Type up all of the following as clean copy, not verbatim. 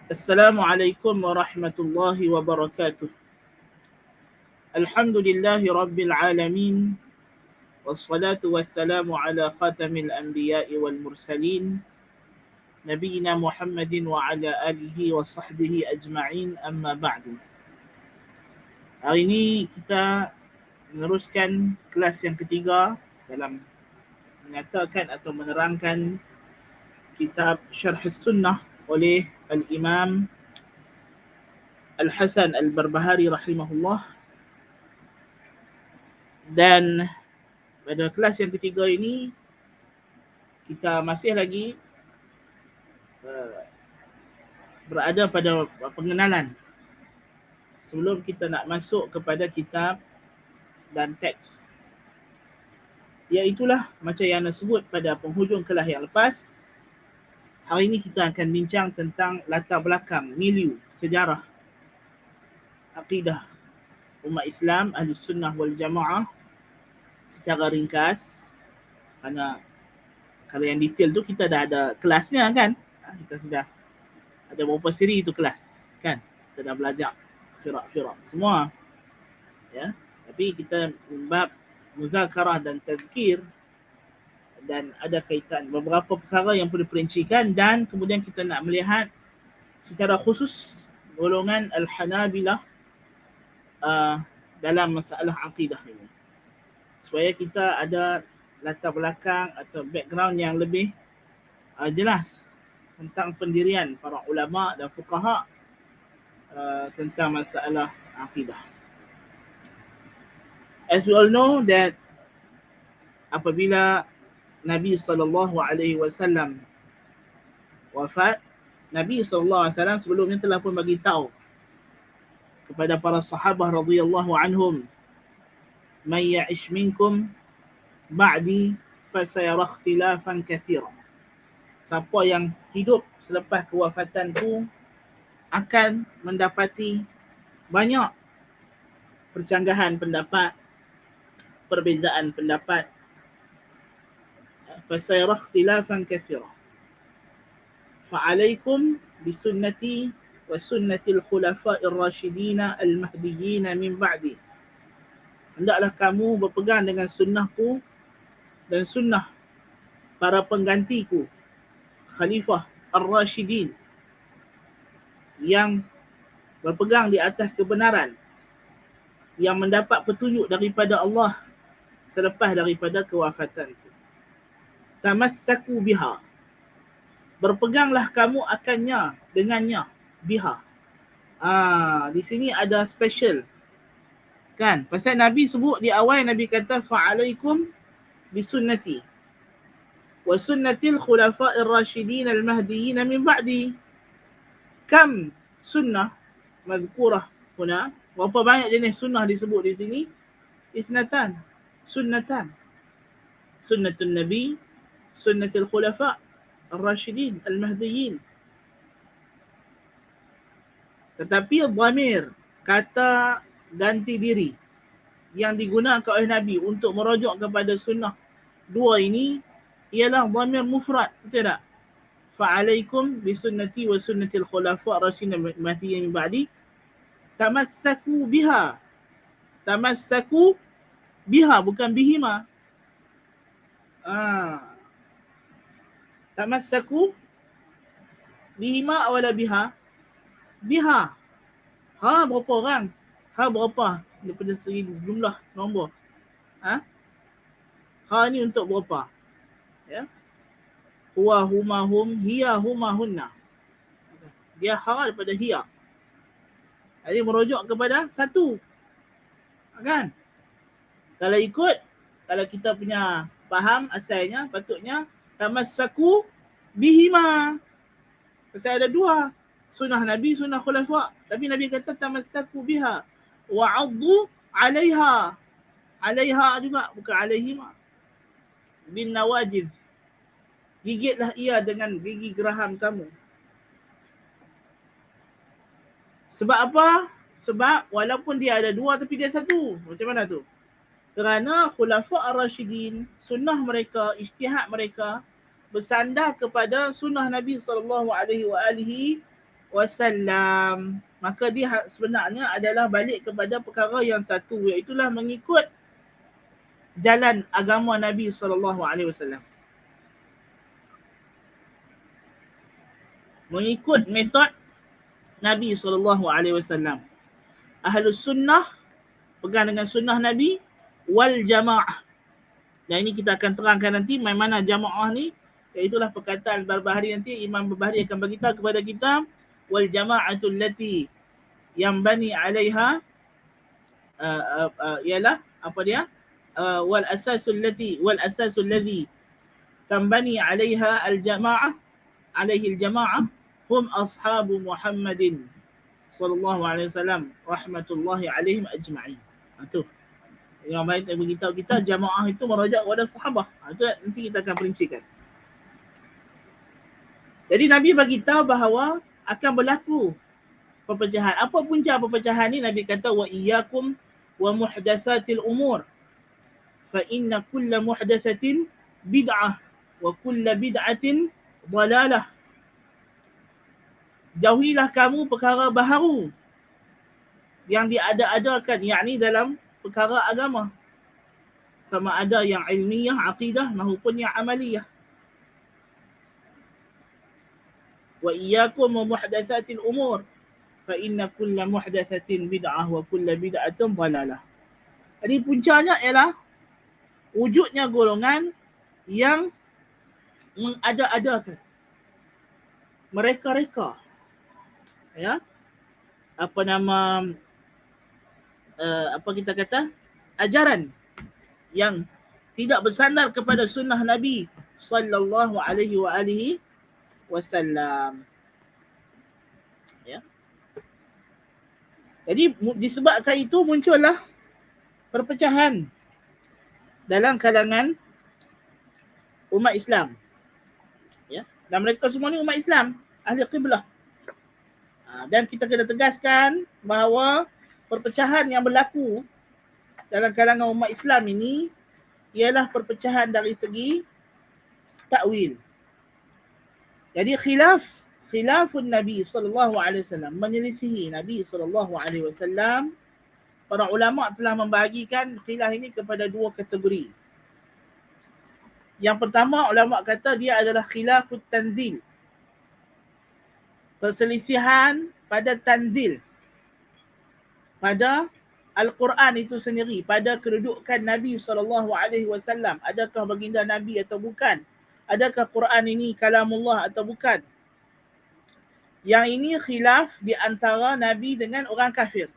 Assalamualaikum warahmatullahi wabarakatuh. Alhamdulillahi rabbil alamin. Wassalatu wassalamu ala khatamil anbiya'i wal mursalin. Nabiina Muhammadin wa ala alihi wa sahbihi ajma'in, amma ba'du. Hari ini kita meneruskan kelas yang ketiga dalam menyatakan atau menerangkan kitab Syarh Sunnah oleh Al-Imam Al-Hasan Al-Barbahari rahimahullah. Dan pada kelas yang ketiga ini kita masih lagi berada pada pengenalan sebelum kita nak masuk kepada kitab dan teks. Iaitulah macam yang anda sebut pada penghujung kelas yang lepas. Hari ini kita akan bincang tentang latar belakang, milieu, sejarah, akidah umat Islam Ahlus Sunnah wal Jamaah secara ringkas. Kerana kalau yang detail tu kita dah ada kelasnya kan. Kita sudah ada beberapa siri itu kelas kan. Kita dah belajar firak-firak semua. Ya. Tapi kita bab muzakarah dan tazkir dan ada kaitan beberapa perkara yang perlu diperincikan, dan kemudian kita nak melihat secara khusus golongan Al-Hanabilah dalam masalah akidah ini, supaya kita ada latar belakang atau background yang lebih jelas tentang pendirian para ulama dan fuqaha tentang masalah akidah. As we all know that apabila Nabi SAW wafat, Nabi SAW sebelumnya telah pun bagi tahu kepada para sahabat radhiyallahu anhum, "Man ya'ish minkum ba'di fasayara ikhtilafan katsiran." Siapa yang hidup selepas kewafatanku akan mendapati banyak percanggahan pendapat, perbezaan pendapat. Fasayara ikhtilafan katsiran. Fa'alaikum bisunnati wa sunnatil khulafa'ir rasyidin al-mahdiyyin min ba'di. Hendaklah kamu berpegang dengan sunnahku dan sunnah para penggantiku, khalifah ar-rasyidin, yang berpegang di atas kebenaran, yang mendapat petunjuk daripada Allah selepas daripada kewafatanku. Tamassaku biha. Berpeganglah kamu akannya, dengannya, biha. Di sini ada special kan, pasal Nabi sebut di awal, Nabi kata fa'alaikum bisunnati wa sunnatil khulafa'ir rasyidin al-mahdiyyin min ba'di. Kam sunnah mazkurah huna, berapa banyak jenis sunnah disebut di sini? Ithnatan, sunnatan. Sunnatun Nabi, sunnatul khulafa' ar-rasyidin al-mahdiyyin. Tetapi dhamir, kata ganti diri yang digunakan oleh Nabi untuk merujuk kepada sunnah dua ini ialah dhamir mufrad, betul tak? Fa'alaikum bisunnati wa sunnatil khulafa' ar-rasyidin al-mahdiyyin min ba'di. Tamassaku biha. Tamassaku biha, bukan bihima. Tamassaku bihima awala biha. Biha. Berapa orang? Berapa? Daripada segi jumlah nombor. Ni untuk berapa? Ya. Huwa huma hum, hiya huma hunna. Dia daripada hiya. Jadi merujuk kepada satu. Kan? Kalau kita punya faham asalnya, patutnya tamassaku bihima. Pasal ada dua, sunnah Nabi, sunnah khulafa'. Tapi Nabi kata tamassaku biha wa'addu 'alaiha. 'Alaiha juga, bukan 'alaihima. Bin nawajid. Gigitlah ia dengan gigi geraham kamu. Sebab apa? Sebab walaupun dia ada dua tapi dia satu. Macam mana tu? Kerana khulafa' ar-rasyidin, sunnah mereka, ijtihad mereka bersandar kepada sunnah Nabi SAW wasallam. Maka dia sebenarnya adalah balik kepada perkara yang satu, iaitulah mengikut jalan agama Nabi SAW. Mengikut metod Nabi SAW. Ahlus sunnah pegang dengan sunnah Nabi, wal jamaah. Dan ini kita akan terangkan nanti mana jamaah ni, iaitulah perkataan Barbahari nanti. Imam Barbahari akan beritahu kepada kita, wal jama'atul lati yang bani alaiha, ialah apa dia, wal asasul ladhi tambani alaiha al jama'ah, alaihi al jama'ah hum ashabu Muhammadin sallallahu alaihi wasallam rahmatullahi alaihim ajma'in. Itu Imam Barbahari beritahu kita jamaah itu merujuk kepada sahabah. Itu nanti kita akan perincikan. Jadi Nabi bagi tahu bahawa akan berlaku perpecahan. Apa punca perpecahan ni? Nabi kata wa iyyakum wa muhdatsatil umur fa inna kulla muhdatsatin bid'ah wa kulla bid'atin dalalah. Jauhilah kamu perkara baharu yang diada-adakan, yakni dalam perkara agama, sama ada yang ilmiah, akidah maupun yang amaliyah. Wa iyyakum wa muhdatsatil umur fa inna kulla muhdatsatin bid'ah wa kulla bid'atin dalalah. Jadi puncanya ialah wujudnya golongan yang mengada-adakan, mereka-reka, ya, apa nama, apa kita kata, ajaran yang tidak bersandar kepada sunnah Nabi sallallahu alaihi wasallam. Ya. Jadi disebabkan itu muncullah perpecahan dalam kalangan umat Islam. Ya. Dan mereka semua ni umat Islam, ahli qiblah. Dan kita kena tegaskan bahawa perpecahan yang berlaku dalam kalangan umat Islam ini ialah perpecahan dari segi takwil. Jadi khilafun Nabi SAW, menyelisihi Nabi SAW. Para ulama telah membahagikan khilaf ini kepada dua kategori. Yang pertama, ulama kata dia adalah khilafut tanzil, perselisihan pada tanzil, pada Al-Quran itu sendiri, pada kedudukan Nabi SAW. Adakah baginda Nabi atau bukan? Adakah Quran ini kalamullah atau bukan? Yang ini khilaf di antara Nabi dengan orang kafir.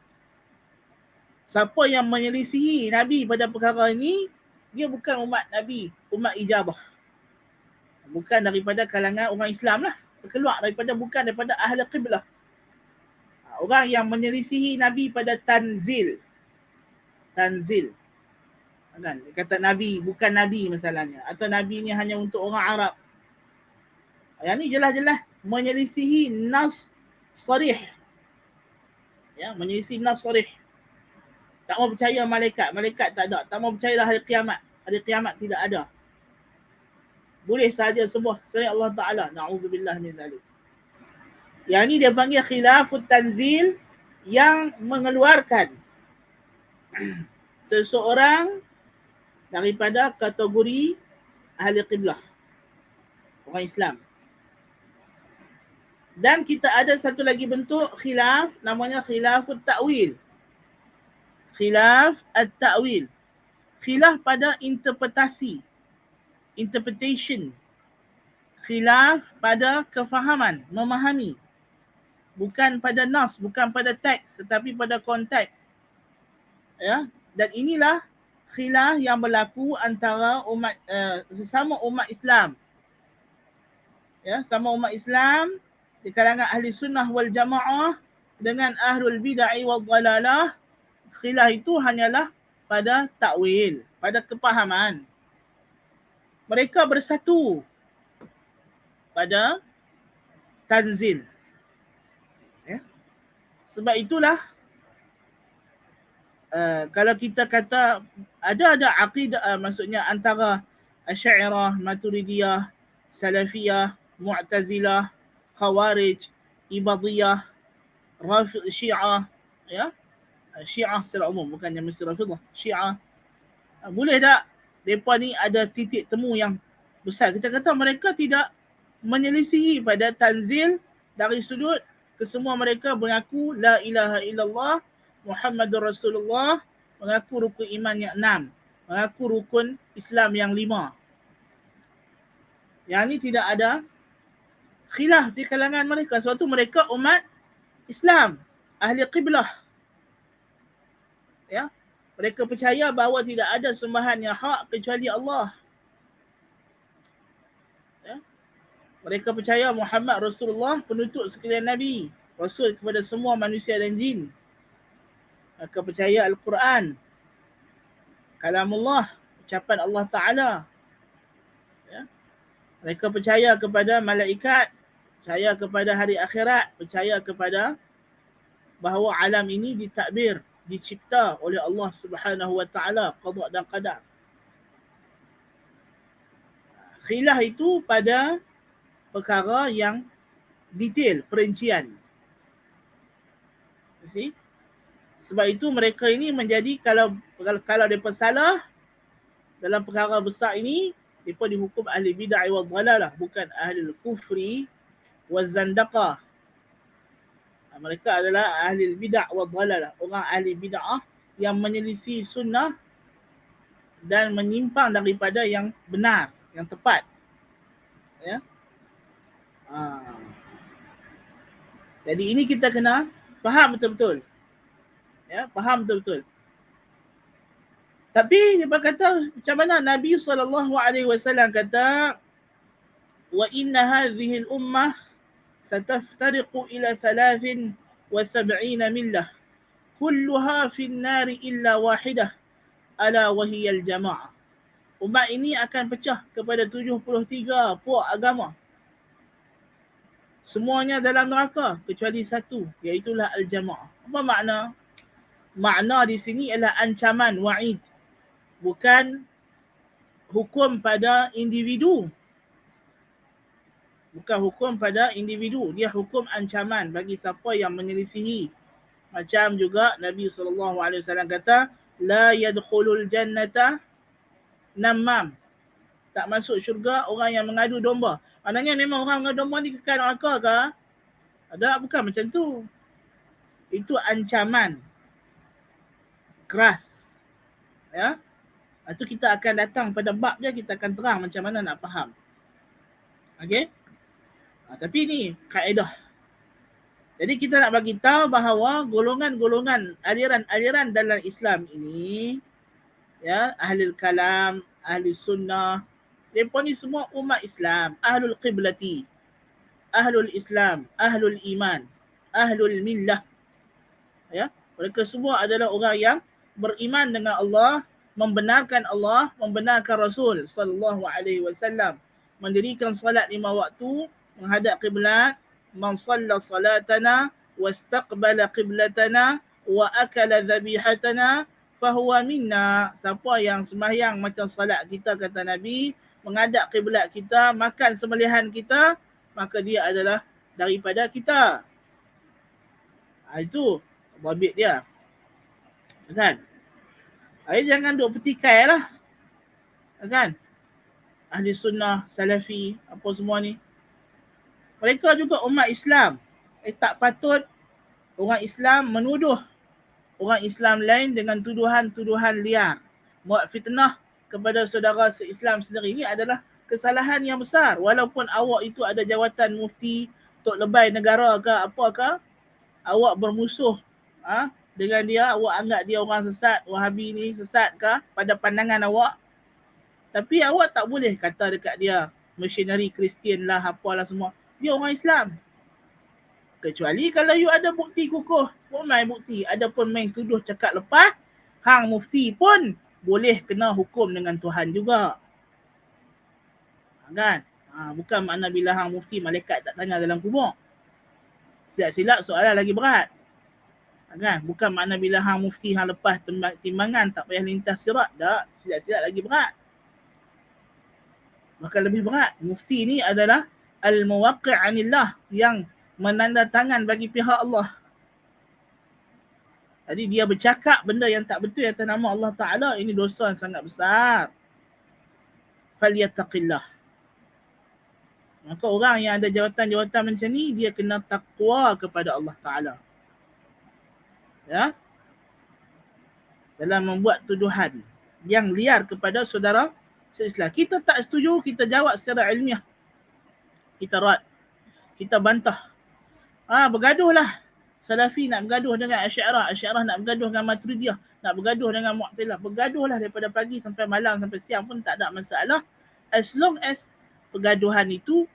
Siapa yang menyelisihi Nabi pada perkara ini, dia bukan umat Nabi, umat ijabah. Bukan daripada kalangan orang Islam lah. Terkeluar bukan daripada ahli qiblah. Orang yang menyelisihi Nabi pada tanzil. Kan? Dia kata Nabi, bukan Nabi masalahnya. Atau Nabi ni hanya untuk orang Arab. Yang ni jelas-jelas menyelisihi nas sarih. Ya, menyelisihi nas sarih. Tak mau percaya malaikat tak ada. Tak mau percaya hari kiamat. Hari kiamat tidak ada. Boleh saja sebuah selain Allah Ta'ala. Na'udzubillah min zalik. Yang ni dia panggil khilafut tanzil, yang mengeluarkan seseorang daripada kategori ahli qiblah, orang Islam. Dan kita ada satu lagi bentuk khilaf, namanya khilafut ta'wil. Khilaf at-ta'wil. Khilaf pada interpretasi, interpretation. Khilaf pada kefahaman, memahami. Bukan pada nas, bukan pada teks, tetapi pada konteks. Ya, dan inilah khilaf yang berlaku antara umat sesama umat Islam. Ya, sama umat Islam di kalangan ahli sunnah wal jamaah dengan ahlul bid'ah wal dhalalah. Khilaf itu hanyalah pada takwil, pada kepahaman. Mereka bersatu pada tanzil. Ya. Sebab itulah kalau kita kata ada akidah, maksudnya antara Asy'ariyah, Maturidiyah, Salafiyah, Mu'tazilah, Khawarij, Ibadiyah, Syiah, ya, Syiah secara umum, bukannya mesti Rafidah, Syiah. Boleh tak mereka ni ada titik temu yang besar? Kita kata mereka tidak menyelisihi pada tanzil dari sudut kesemua mereka mengaku la ilaha illallah Muhammadur Rasulullah, mengaku rukun iman yang 6, mengaku rukun Islam yang 5. Yang ni tidak ada khilaf di kalangan mereka. Sebab tu mereka umat Islam, ahli qiblah. Ya, mereka percaya bahawa tidak ada sembahan yang hak kecuali Allah. Ya, mereka percaya Muhammad Rasulullah penutup sekalian Nabi, Rasul kepada semua manusia dan jin. Mereka percaya Al-Quran, kalamullah, ucapan Allah Ta'ala. Ya, mereka percaya kepada malaikat, percaya kepada hari akhirat, percaya kepada bahawa alam ini ditakbir, dicipta oleh Allah Subhanahu Wa Ta'ala, qada dan qadar. Khilaf itu pada perkara yang detail, perincian. See? Sebab itu mereka ini menjadi, kalau mereka salah dalam perkara besar ini, mereka dihukum ahli bid'ah wa dhalalah, bukan ahli kufri wa zandaqah. Mereka adalah ahli bid'ah wa dhalalah, orang ahli bid'ah yang menyelisih sunnah dan menyimpang daripada yang benar, yang tepat. Ya. Jadi ini kita kena faham betul-betul. Ya, faham betul-betul. Tapi dia kata macam mana Nabi SAW kata, wa inna hadhihi al-ummah sataftariqu ila 73 millah kulluha fi an-nar illa wahidah ala wa hiya al-jama'ah. Umat ini akan pecah kepada 73 puak agama. Semuanya dalam neraka kecuali satu, iaitu al-jama'ah. Apa makna? Makna di sini ialah ancaman, wa'id. Bukan hukum pada individu. Bukan hukum pada individu. Dia hukum ancaman bagi siapa yang menyelisihi. Macam juga Nabi SAW kata, la yadkhulul jannata namam. Tak masuk syurga orang yang mengadu domba. Maknanya memang orang mengadu domba ni kekal neraka ke? Ada, bukan macam tu. Itu ancaman keras. Ya. Itu kita akan datang pada bab dia, kita akan terang macam mana nak faham. Okey? Tapi ni kaedah. Jadi kita nak bagi tahu bahawa golongan-golongan aliran-aliran dalam Islam ini, ya, ahli kalam, ahli sunnah, mereka ni semua umat Islam, ahlul qiblati, ahlul Islam, ahlul iman, ahlul millah. Ya, mereka semua adalah orang yang beriman dengan Allah, membenarkan Allah, membenarkan Rasul sallallahu alaihi wasallam, mendirikan salat 5 waktu, menghadap kiblat, man shalla salatana wastaqbala qiblatana wa akala dhabihatana fahuwa minna. Siapa yang sembahyang macam salat kita, kata Nabi, menghadap kiblat kita, makan sembelihan kita, maka dia adalah daripada kita. Itu babit dia. Kan? Jangan duk petikai lah. Kan? Ahli sunnah, salafi, apa semua ni. Mereka juga umat Islam. Tak patut orang Islam menuduh orang Islam lain dengan tuduhan-tuduhan liar. Buat fitnah kepada saudara se-Islam sendiri. Ini adalah kesalahan yang besar. Walaupun awak itu ada jawatan mufti, tok lebay negara ke apa ke, awak bermusuh dengan dia, awak anggap dia orang sesat, Wahabi ni sesat ke pada pandangan awak. Tapi awak tak boleh kata dekat dia missionary Kristian lah, apalah semua. Dia orang Islam. Kecuali kalau you ada bukti kukuh, main bukti. Adapun main tuduh cakap lepas, hang mufti pun boleh kena hukum dengan Tuhan juga. Kan? Bukan makna bila hang mufti malaikat tak tanya dalam kubur. Silap-silap soalan lagi berat. Kan? Bukan makna bila hang mufti hang lepas timbangan tak payah lintas sirat. Tak, silap-silap lagi berat. Bahkan lebih berat. Mufti ni adalah al-muwaqi' anillah, yang menandatangan bagi pihak Allah. Jadi dia bercakap benda yang tak betul atas nama Allah Ta'ala, ini dosa yang sangat besar. Falyattaqillah. Maka orang yang ada jawatan-jawatan macam ni, dia kena takwa kepada Allah Ta'ala. Ya? Dalam membuat tuduhan yang liar kepada saudara se-Islam. Kita tak setuju, kita jawab secara ilmiah. Kita rad. Kita bantah. Bergaduhlah. Salafi nak bergaduh dengan Asy'ariyah, Asy'ariyah nak bergaduh dengan Maturidiyah, nak bergaduh dengan Mu'tazilah. Bergaduhlah daripada pagi sampai malam, sampai siang pun tak ada masalah. As long as pergaduhan itu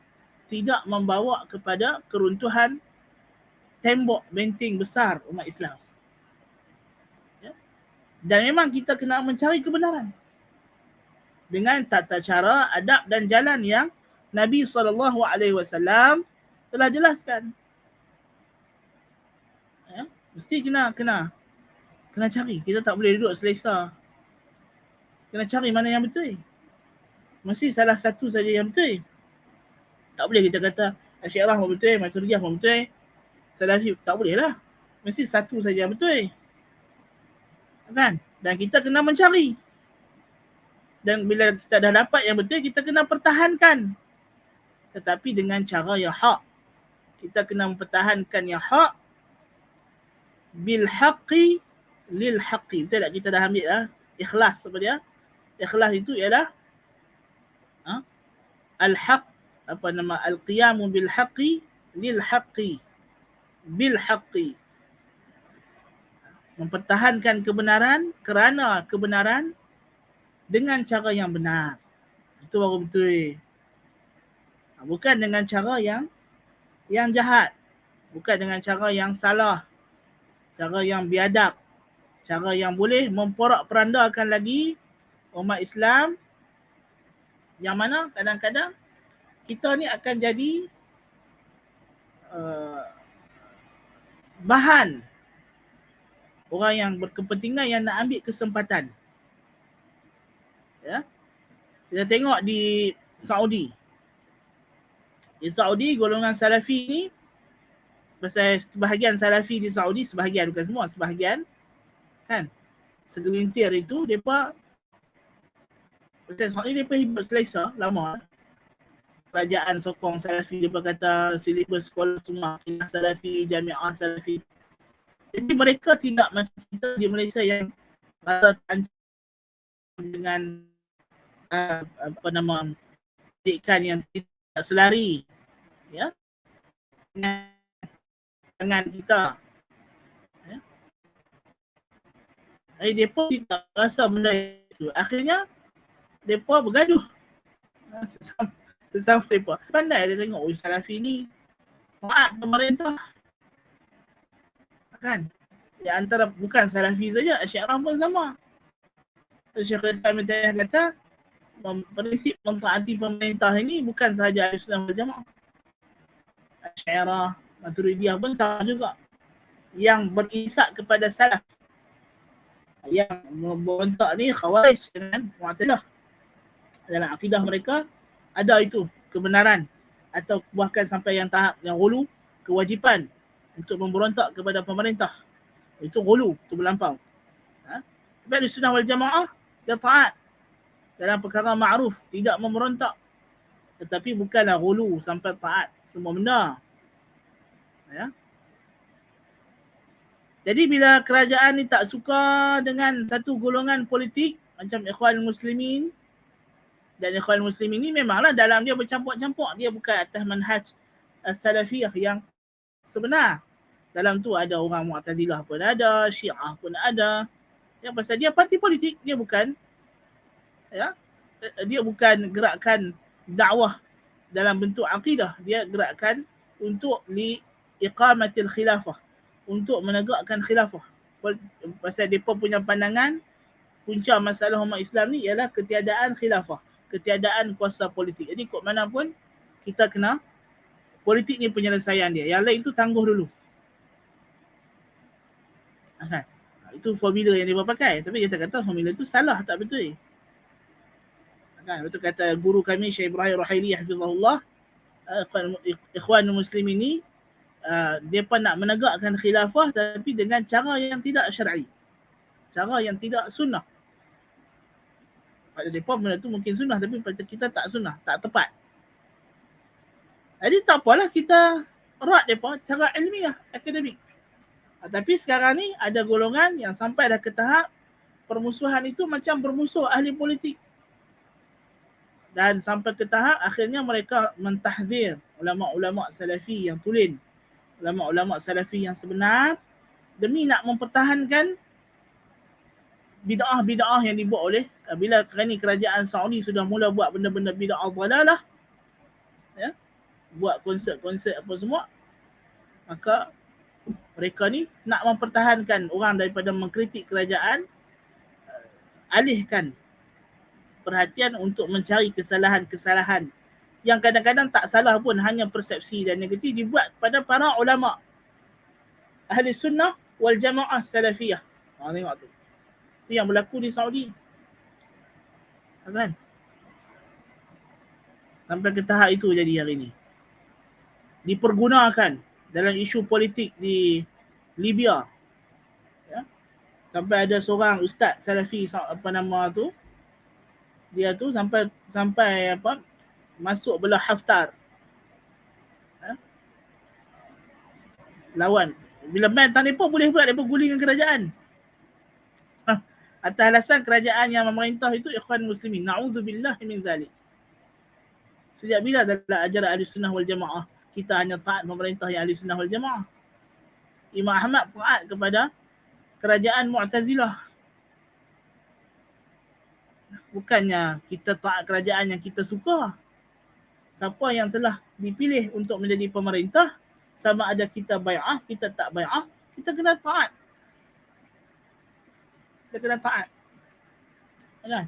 tidak membawa kepada keruntuhan tembok benteng besar umat Islam. Ya? Dan memang kita kena mencari kebenaran dengan tata cara, adab dan jalan yang Nabi SAW telah jelaskan. Ya? Mesti kena cari. Kita tak boleh duduk selesa. Kena cari mana yang betul. Mesti salah satu saja yang betul. Tak boleh kita kata Asy'ariyah pun betul, Maturidiyah pun betul, Salafi tak boleh lah. Mesti satu saja yang betul. Kan? Dan kita kena mencari. Dan bila kita dah dapat yang betul, kita kena pertahankan. Tetapi dengan cara yang hak. Kita kena mempertahankan yang hak bil haqqi lil haqqi. Betul tak? Kita dah ambil lah. Ikhlas apa dia? Ikhlas itu ialah al-haq, apa nama, al-qiyamu bil haqqi lil haqqi. Bil haqqi. Mempertahankan kebenaran kerana kebenaran dengan cara yang benar. Itu baru betul. Bukan dengan cara yang jahat. Bukan dengan cara yang salah. Cara yang biadab. Cara yang boleh memporak-perandakan lagi umat Islam. Yang mana kadang-kadang kita ni akan jadi bahan orang yang berkepentingan yang nak ambil kesempatan. Ya. Kita tengok di Saudi. Di Saudi, golongan Salafi ni, pasal sebahagian Salafi di Saudi, sebahagian, bukan semua, sebahagian, kan, segelintir itu, mereka, pasal Saudi mereka hidup selesa, lama. Kerajaan sokong Salafi, mereka kata silibus sekolah semua, akidah Salafi, jamiah Salafi. Jadi mereka tidak macam kita di Malaysia yang rasa terancam dengan apa nama, pendidikan yang tidak selari, ya, dengan kita. Ya. Jadi mereka tidak rasa benda itu. Akhirnya mereka bergaduh. Sesama mereka. Pandai dia tengok, Salafi ni taat pemerintah. Kan? Di antara bukan Salafi saja, Asy'ariyah pun sama. Syekhul Islam Ibn Taimiyah kata, prinsip mentaati pemerintah ini bukan sahaja Ahlussunnah wal Jamaah. Asy'ariyah, Maturidiyah pun sama juga. Yang berisak kepada salaf. Yang memberontak ni Khawarij dengan Mu'tazilah. Dalam akidah mereka ada itu kebenaran, atau bahkan sampai yang tahap yang ghulu, kewajipan untuk memberontak kepada pemerintah. Itu ghulu, itu berlampau. Tapi Ahlussunnah wal Jamaah dia taat dalam perkara ma'ruf, tidak memberontak. Tetapi bukanlah ghulu sampai taat semua benda. Ya. Jadi bila kerajaan ni tak suka dengan satu golongan politik macam Ikhwanul Muslimin, dan Ikhwanul Muslimin ni memanglah dalam dia bercampur-campur, dia bukan atas manhaj Salafiyah yang sebenar. Dalam tu ada orang Mu'tazilah pun ada, Syiah pun ada. Yang pasal dia parti politik, dia bukan, ya, dia bukan gerakan dakwah dalam bentuk akidah, dia gerakan untuk iqamatil khilafah, untuk menegakkan khilafah. Pasal depa punya pandangan punca masalah umat Islam ni ialah ketiadaan khilafah, ketiadaan kuasa politik. Jadi kok mana pun kita kena politik ni penyelesaian dia. Yang lain tu tangguh dulu. Itu formula yang dia pakai. Tapi kita kata formula tu salah, tak betul. Betul kata guru kami Syekh Ibrahim Ruhaili hafizahullah, Ikhwanul Muslimin ni mereka nak menegakkan khilafah tapi dengan cara yang tidak syar'i, cara yang tidak sunnah. Pada mereka benda tu mungkin sunnah tapi pada kita tak sunnah, tak tepat. Jadi tak apalah kita erat mereka secara ilmiah, akademik. Tapi sekarang ni ada golongan yang sampai dah ke tahap permusuhan itu macam bermusuh ahli politik. Dan sampai ke tahap akhirnya mereka mentahzir ulama-ulama salafi yang tulen, ulama-ulama salafi yang sebenar demi nak mempertahankan bid'ah-bid'ah yang dibuat oleh bila kerajaan Saudi sudah mula buat benda-benda bid'ah dhalalah, ya, buat konsert-konsert apa semua, maka mereka ni nak mempertahankan orang daripada mengkritik kerajaan, alihkan perhatian untuk mencari kesalahan-kesalahan yang kadang-kadang tak salah pun, hanya persepsi dan negatif dibuat pada para ulama ahli sunnah wal jamaah salafiyah. Tengok tu. Itu yang berlaku di Saudi. Kan? Sampai ke tahap itu jadi hari ini. Dipergunakan dalam isu politik di Libya. Ya? Sampai ada seorang ustaz salafi apa nama tu, dia tu sampai apa masuk belah Haftar. Lawan. Bila main tang depa boleh pula depa gulingkan kerajaan. Atas alasan kerajaan yang memerintah itu ikhwan muslimin. Na'udzubillah min zalik. Sejak bila dalam ajaran ahli sunnah wal jamaah kita hanya taat pemerintah yang ahli sunnah wal jamaah? Imam Ahmad taat kepada kerajaan Mu'tazilah. Bukannya kita taat kerajaan yang kita suka. Siapa yang telah dipilih untuk menjadi pemerintah, sama ada kita bai'ah, kita tak bai'ah, kita kena taat. Kita kena taat. Kan?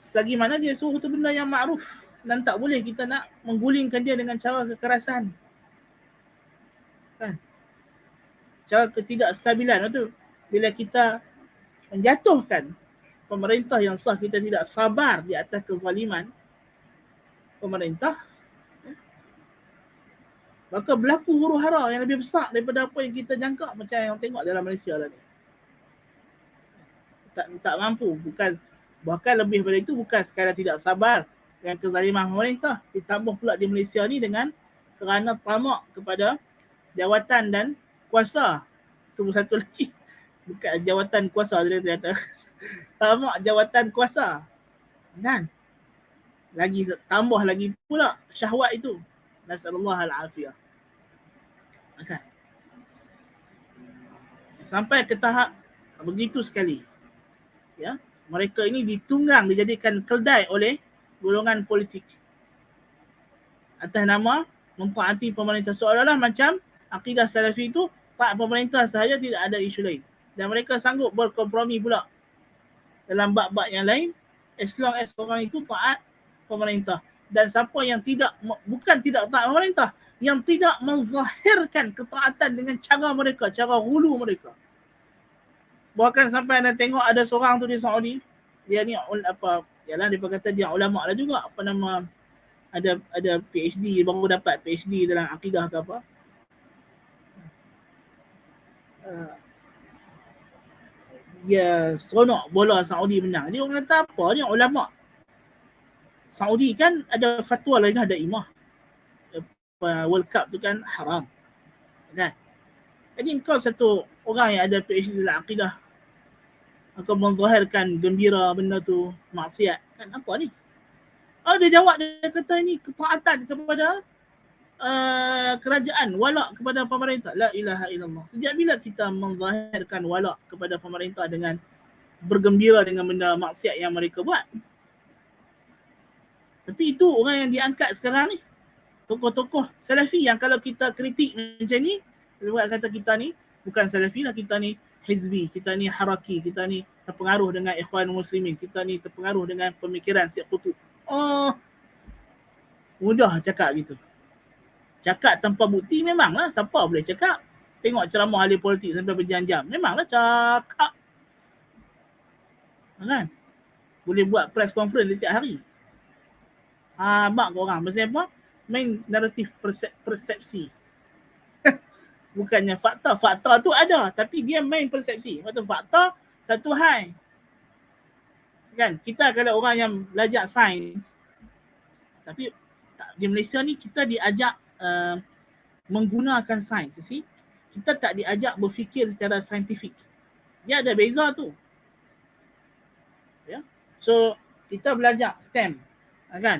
Selagi mana dia suruh tu benda yang ma'ruf, dan tak boleh kita nak menggulingkan dia dengan cara kekerasan. Kan? Cara ketidakstabilan itu bila kita menjatuhkan pemerintah yang sah, kita tidak sabar di atas kezaliman pemerintah, maka berlaku huru-hara yang lebih besar daripada apa yang kita jangka, macam yang tengok dalam Malaysia lah ni. Tak mampu, bahkan lebih daripada itu, bukan sekadar tidak sabar dengan kezaliman pemerintah, ditambah pula di Malaysia ni dengan kerana tamak kepada jawatan dan kuasa. Itu satu lagi, bukan jawatan kuasa, dia kata tamak jawatan kuasa, kan? Lagi tambah lagi pula syahwat itu. Nasallallahu al-afiyah. Okay. Sampai ke tahap begitu sekali. Ya, mereka ini ditunggang, dijadikan keldai oleh golongan politik atas nama mentaati pemerintah, seolah-olah macam akidah salafi itu taat pemerintah sahaja, tidak ada isu lain, dan mereka sanggup berkompromi pula dalam bab-bab yang lain as long as orang itu taat pemerintah. Dan siapa yang bukan tidak taat pemerintah, yang tidak menzahirkan ketaatan dengan cara mereka, cara hulu mereka. Bahkan sampai anda tengok ada seorang tu di Saudi, dia ni apa, yalah dia kata dia ulama lah juga, apa nama, ada PhD, baru dapat PhD dalam akidah ke apa. Dia seronok bola Saudi menang. Dia orang kata apa, dia ulama Saudi kan ada fatwa lain, ada imah. World Cup tu kan haram. Kan? Jadi kau satu orang yang ada PhD dalam akidah, kau menzahirkan gembira benda tu maksiat. Kan apa ni? Dia jawab, dia kata ini ketaatan kepada kerajaan, walak kepada pemerintah. La ilaha illallah. Sejak bila kita menzahirkan walak kepada pemerintah dengan bergembira dengan benda maksiat yang mereka buat? Tapi itu orang yang diangkat sekarang ni, tokoh-tokoh salafi yang kalau kita kritik macam ni, dia kata kita ni bukan salafi lah, kita ni hizbi, kita ni haraki, kita ni terpengaruh dengan ikhwan muslimin, kita ni terpengaruh dengan pemikiran Syekh Qutb. Mudah cakap gitu. Cakap tanpa bukti memanglah, siapa boleh cakap. Tengok ceramah ahli politik sampai berjam-jam, memanglah cakap. Kan? Boleh buat press conference setiap hari. Mak korang pasal apa? main naratif persepsi. Bukannya fakta. Fakta tu ada, tapi dia main persepsi. Waktu fakta satu hal. Kan kita kalau orang yang belajar sains, tapi di Malaysia ni kita diajak menggunakan sains, you see. Kita tak diajak berfikir secara saintifik. Dia ada beza tu. Ya. So kita belajar STEM, kan?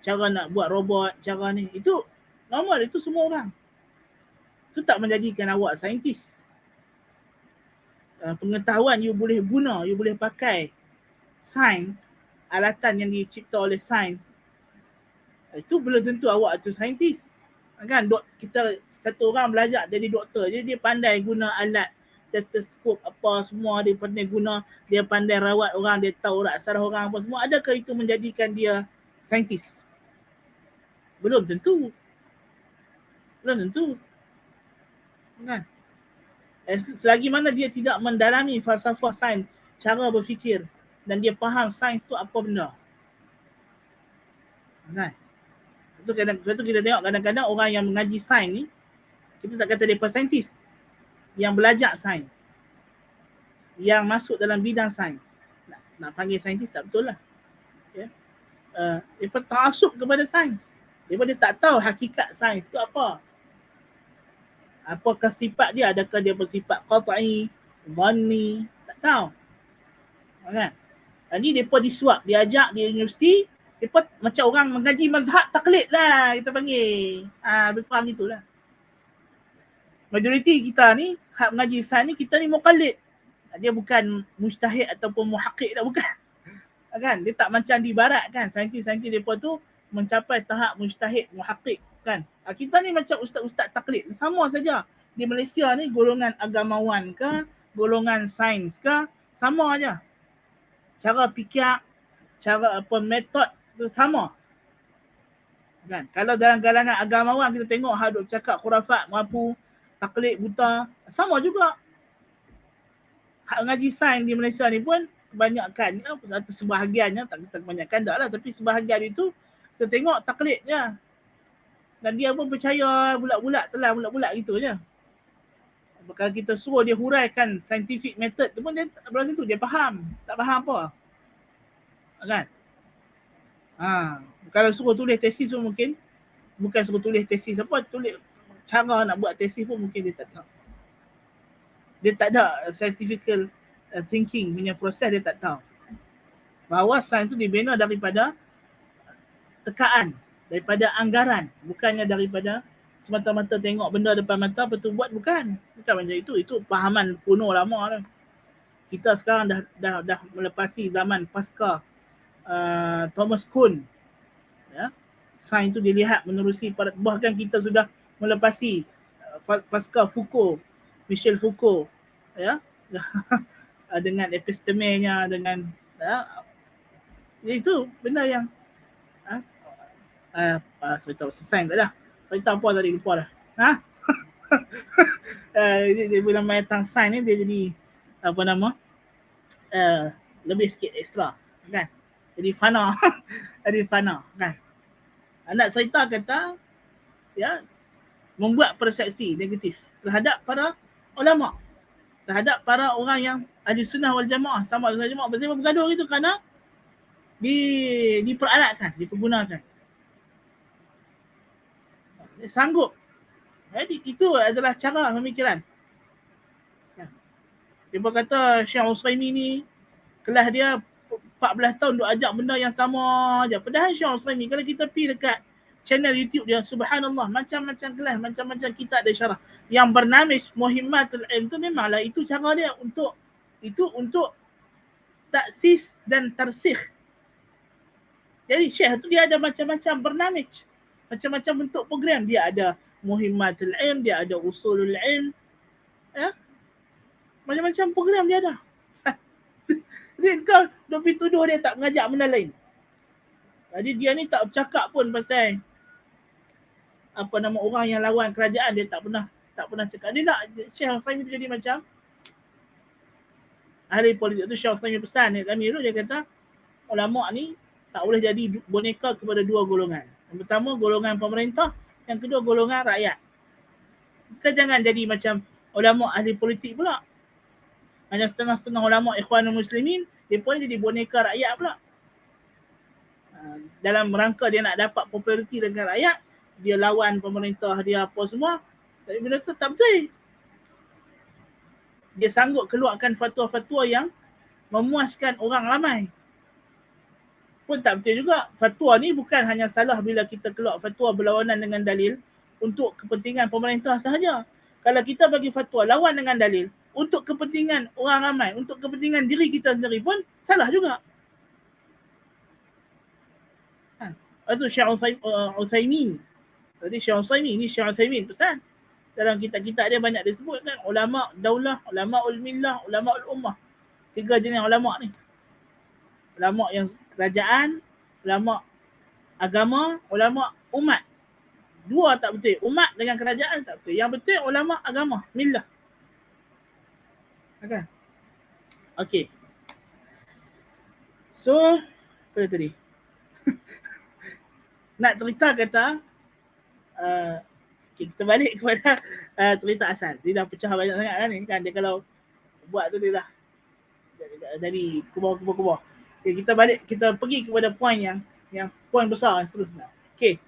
Cara nak buat robot, cara ni, itu normal, itu semua orang. Itu tak menjadikan awak saintis. Pengetahuan you boleh guna, you boleh pakai sains, alatan yang dicipta oleh sains, itu belum tentu awak tu saintis. Kan kita satu orang belajar jadi doktor, jadi dia pandai guna alat stetoskop apa semua, dia pandai guna, dia pandai rawat orang, dia tahu rak saraf orang apa semua. Adakah itu menjadikan dia saintis? Belum tentu. Belum tentu. Kan? Selagi mana dia tidak mendalami falsafah sains, cara berfikir, dan dia faham sains tu apa benda. Kan? Itu kita tengok kadang-kadang orang yang mengaji sains ni, kita tak kata dia saintis. Yang belajar sains, yang masuk dalam bidang sains, nak panggil saintis tak betul lah. Ya. Dia ta'assub kepada sains. Dia tak tahu hakikat sains tu apa. Apakah sifat dia? Adakah dia bersifat qat'i, dhanni? Tak tahu. Kan? Ini mereka disuap, diajak di universiti, mereka macam orang mengaji mazhab taklid lah, kita panggil. Lebih kurang itulah. Majoriti kita ni, hak mengaji sains ni, kita ni muqallid. Dia bukan mujtahid ataupun muhaqqiq dah, bukan. Kan? Dia tak macam di barat kan, saintis-saintis mereka tu mencapai tahap mujtahid, muhaqqiq kan. Kita ni macam ustaz-ustaz taklid, sama saja. Di Malaysia ni golongan agamawan ke, golongan sains ke, sama aja. Cara fikir, cara apa metod tu sama. Kan? Kalau dalam kalangan agamawan kita tengok hak duk cakap khurafat, merapu, taklid buta, sama juga. Hak ngaji sains di Malaysia ni pun kebanyakannya atau sebahagiannya, tak kita kebanyakan dah lah, tapi sebahagian itu kita tengok taklid je. Dan dia pun percaya bulat-bulat, telan bulat-bulat gitu je. Kalau kita suruh dia huraikan scientific method tu pun dia belum tentu dia faham. Tak faham apa. Kan? Kalau suruh tulis tesis pun mungkin, bukan suruh tulis tesis apa, tulis cara nak buat tesis pun mungkin dia tak tahu. Dia tak ada scientific thinking punya proses, dia tak tahu. Bahawa sains tu dibina daripada tekaan, daripada anggaran, bukannya daripada semata-mata tengok benda depan mata betul buat, bukan macam itu. Itu pahaman kuno lama dah. Kita sekarang dah melepasi zaman pasca Thomas Kuhn. Ya. Sains tu dilihat menerusi, bahkan kita sudah melepasi pasca Foucault, Michel Foucault, ya. Dengan epistemenya, dengan itu benda yang cerita sains tak dah. Cerita apa tadi lupa dah. Dia bila main tentang sains ni dia jadi apa nama? Lebih sikit ekstra, kan? Jadi fana. Jadi fana, kan? Nak cerita kata ya, membuat persepsi negatif terhadap para ulama, terhadap para orang yang ahli sunnah wal jamaah, sama ahli jamaah, bersama bergaduh gitu kerana diperalatkan, dipergunakan. Dia sanggup. Jadi itu adalah cara pemikiran. Dia berkata Syekh Utsaimin ni kelas dia 14 tahun duk ajak benda yang sama aja. Padahal Syekh Utsaimin kalau kita pergi dekat channel YouTube dia, subhanallah, macam-macam kelas, macam-macam kitab dia syarah. Yang bernamij Muhimmatul Ilm tu memanglah itu cara dia untuk taksis dan tarsikh. Jadi Syekh tu dia ada macam-macam bernamij, macam-macam bentuk program. Dia ada Muhimmatul Ilm, dia ada Usulul Ilm, ya? Macam-macam program dia ada. Jadi kau duk pergi tuduh dia tak mengajak benda lain. Jadi dia ni tak bercakap pun pasal apa nama orang yang lawan kerajaan, dia tak pernah cakap. Dia nak Syekh Utsaimin tu jadi macam ahli politik tu. Syekh Utsaimin pesan dekat kami tu, dia kata ulama ni tak boleh jadi boneka kepada dua golongan. Yang pertama golongan pemerintah, yang kedua golongan rakyat. Kita jangan jadi macam ulama ahli politik pula. Hanya setengah-setengah ulama Ikhwanul Muslimin, dia pun jadi boneka rakyat pula. Dalam rangka dia nak dapat populariti dengan rakyat, dia lawan pemerintah, dia apa semua. Tapi benda tu tak betul. Dia sanggup keluarkan fatwa-fatwa yang memuaskan orang ramai. Pun tak betul juga. Fatwa ni bukan hanya salah bila kita keluar fatwa berlawanan dengan dalil untuk kepentingan pemerintah sahaja. Kalau kita bagi fatwa lawan dengan dalil untuk kepentingan orang ramai, untuk kepentingan diri kita sendiri pun salah juga. Itu Syekh Uthaymin. Tadi Syekh Uthaymin, ni Syekh Uthaymin pesan. Dalam kitab-kitab dia banyak disebut kan, ulama daulah, ulama ul-millah, ulama ul-ummah. 3 jenis ulama ni. Ulama yang kerajaan, ulama agama, ulama umat. 2 tak betul. Umat dengan kerajaan tak betul. Yang betul ulama agama, millah. Okay. Okay. So, apa tadi? Nak cerita kata, kita balik kepada cerita asal. Dia dah pecah banyak sangat kan ni kan. Dia kalau buat tu dia dah jadi kubur-kubur. Okay, kita balik, kita pergi kepada poin yang poin besar yang seterusnya. Okay.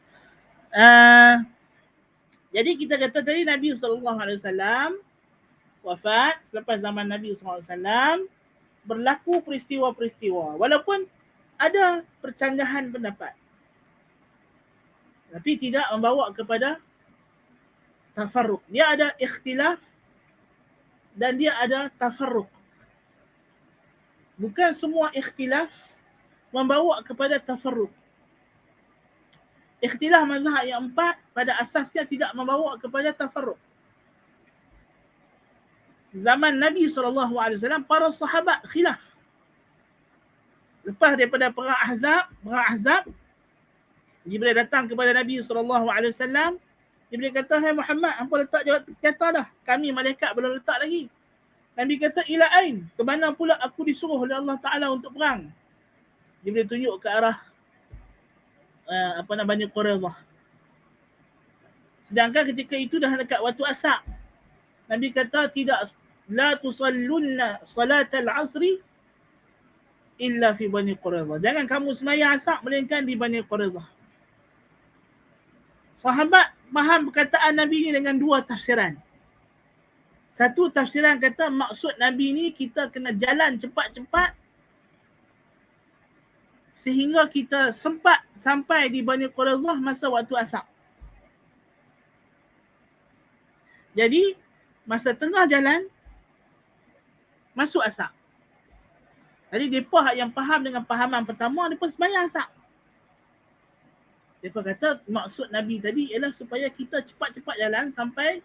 Jadi kita kata tadi Nabi SAW wafat selepas zaman Nabi SAW berlaku peristiwa-peristiwa. Walaupun ada percanggahan pendapat, tapi tidak membawa kepada tafarruq. Dia ada ikhtilaf dan dia ada tafarruq. Bukan semua ikhtilaf membawa kepada tafarruq. Ikhtilaf mazhab yang 4 pada asasnya tidak membawa kepada tafarruq. Zaman Nabi SAW, para sahabat khilaf. Lepas daripada perang Ahzab, Jibril datang kepada Nabi SAW. Jibril kata, "Hai Muhammad, hampa letak senjata dah. Kami malaikat belum letak lagi." Nabi kata, "Ila ain? Ke mana pula aku disuruh oleh Allah Ta'ala untuk perang?" Jibril tunjuk ke arah Bani Quraidah. Sedangkan ketika itu dah dekat waktu asar. Nabi kata, "Tidak, la tusallunna salatal asri illa fi Bani Quraidah." Jangan kamu sembahyang asar melainkan di Bani Quraidah. Sahabat faham perkataan Nabi ni dengan 2 tafsiran. Satu tafsiran kata maksud Nabi ni kita kena jalan cepat-cepat sehingga kita sempat sampai di Bani Quraidah masa waktu asar. Jadi masa tengah jalan masuk asar. Jadi mereka yang faham dengan fahaman pertama, mereka sembahyang asar. Mereka kata maksud Nabi tadi ialah supaya kita cepat-cepat jalan sampai,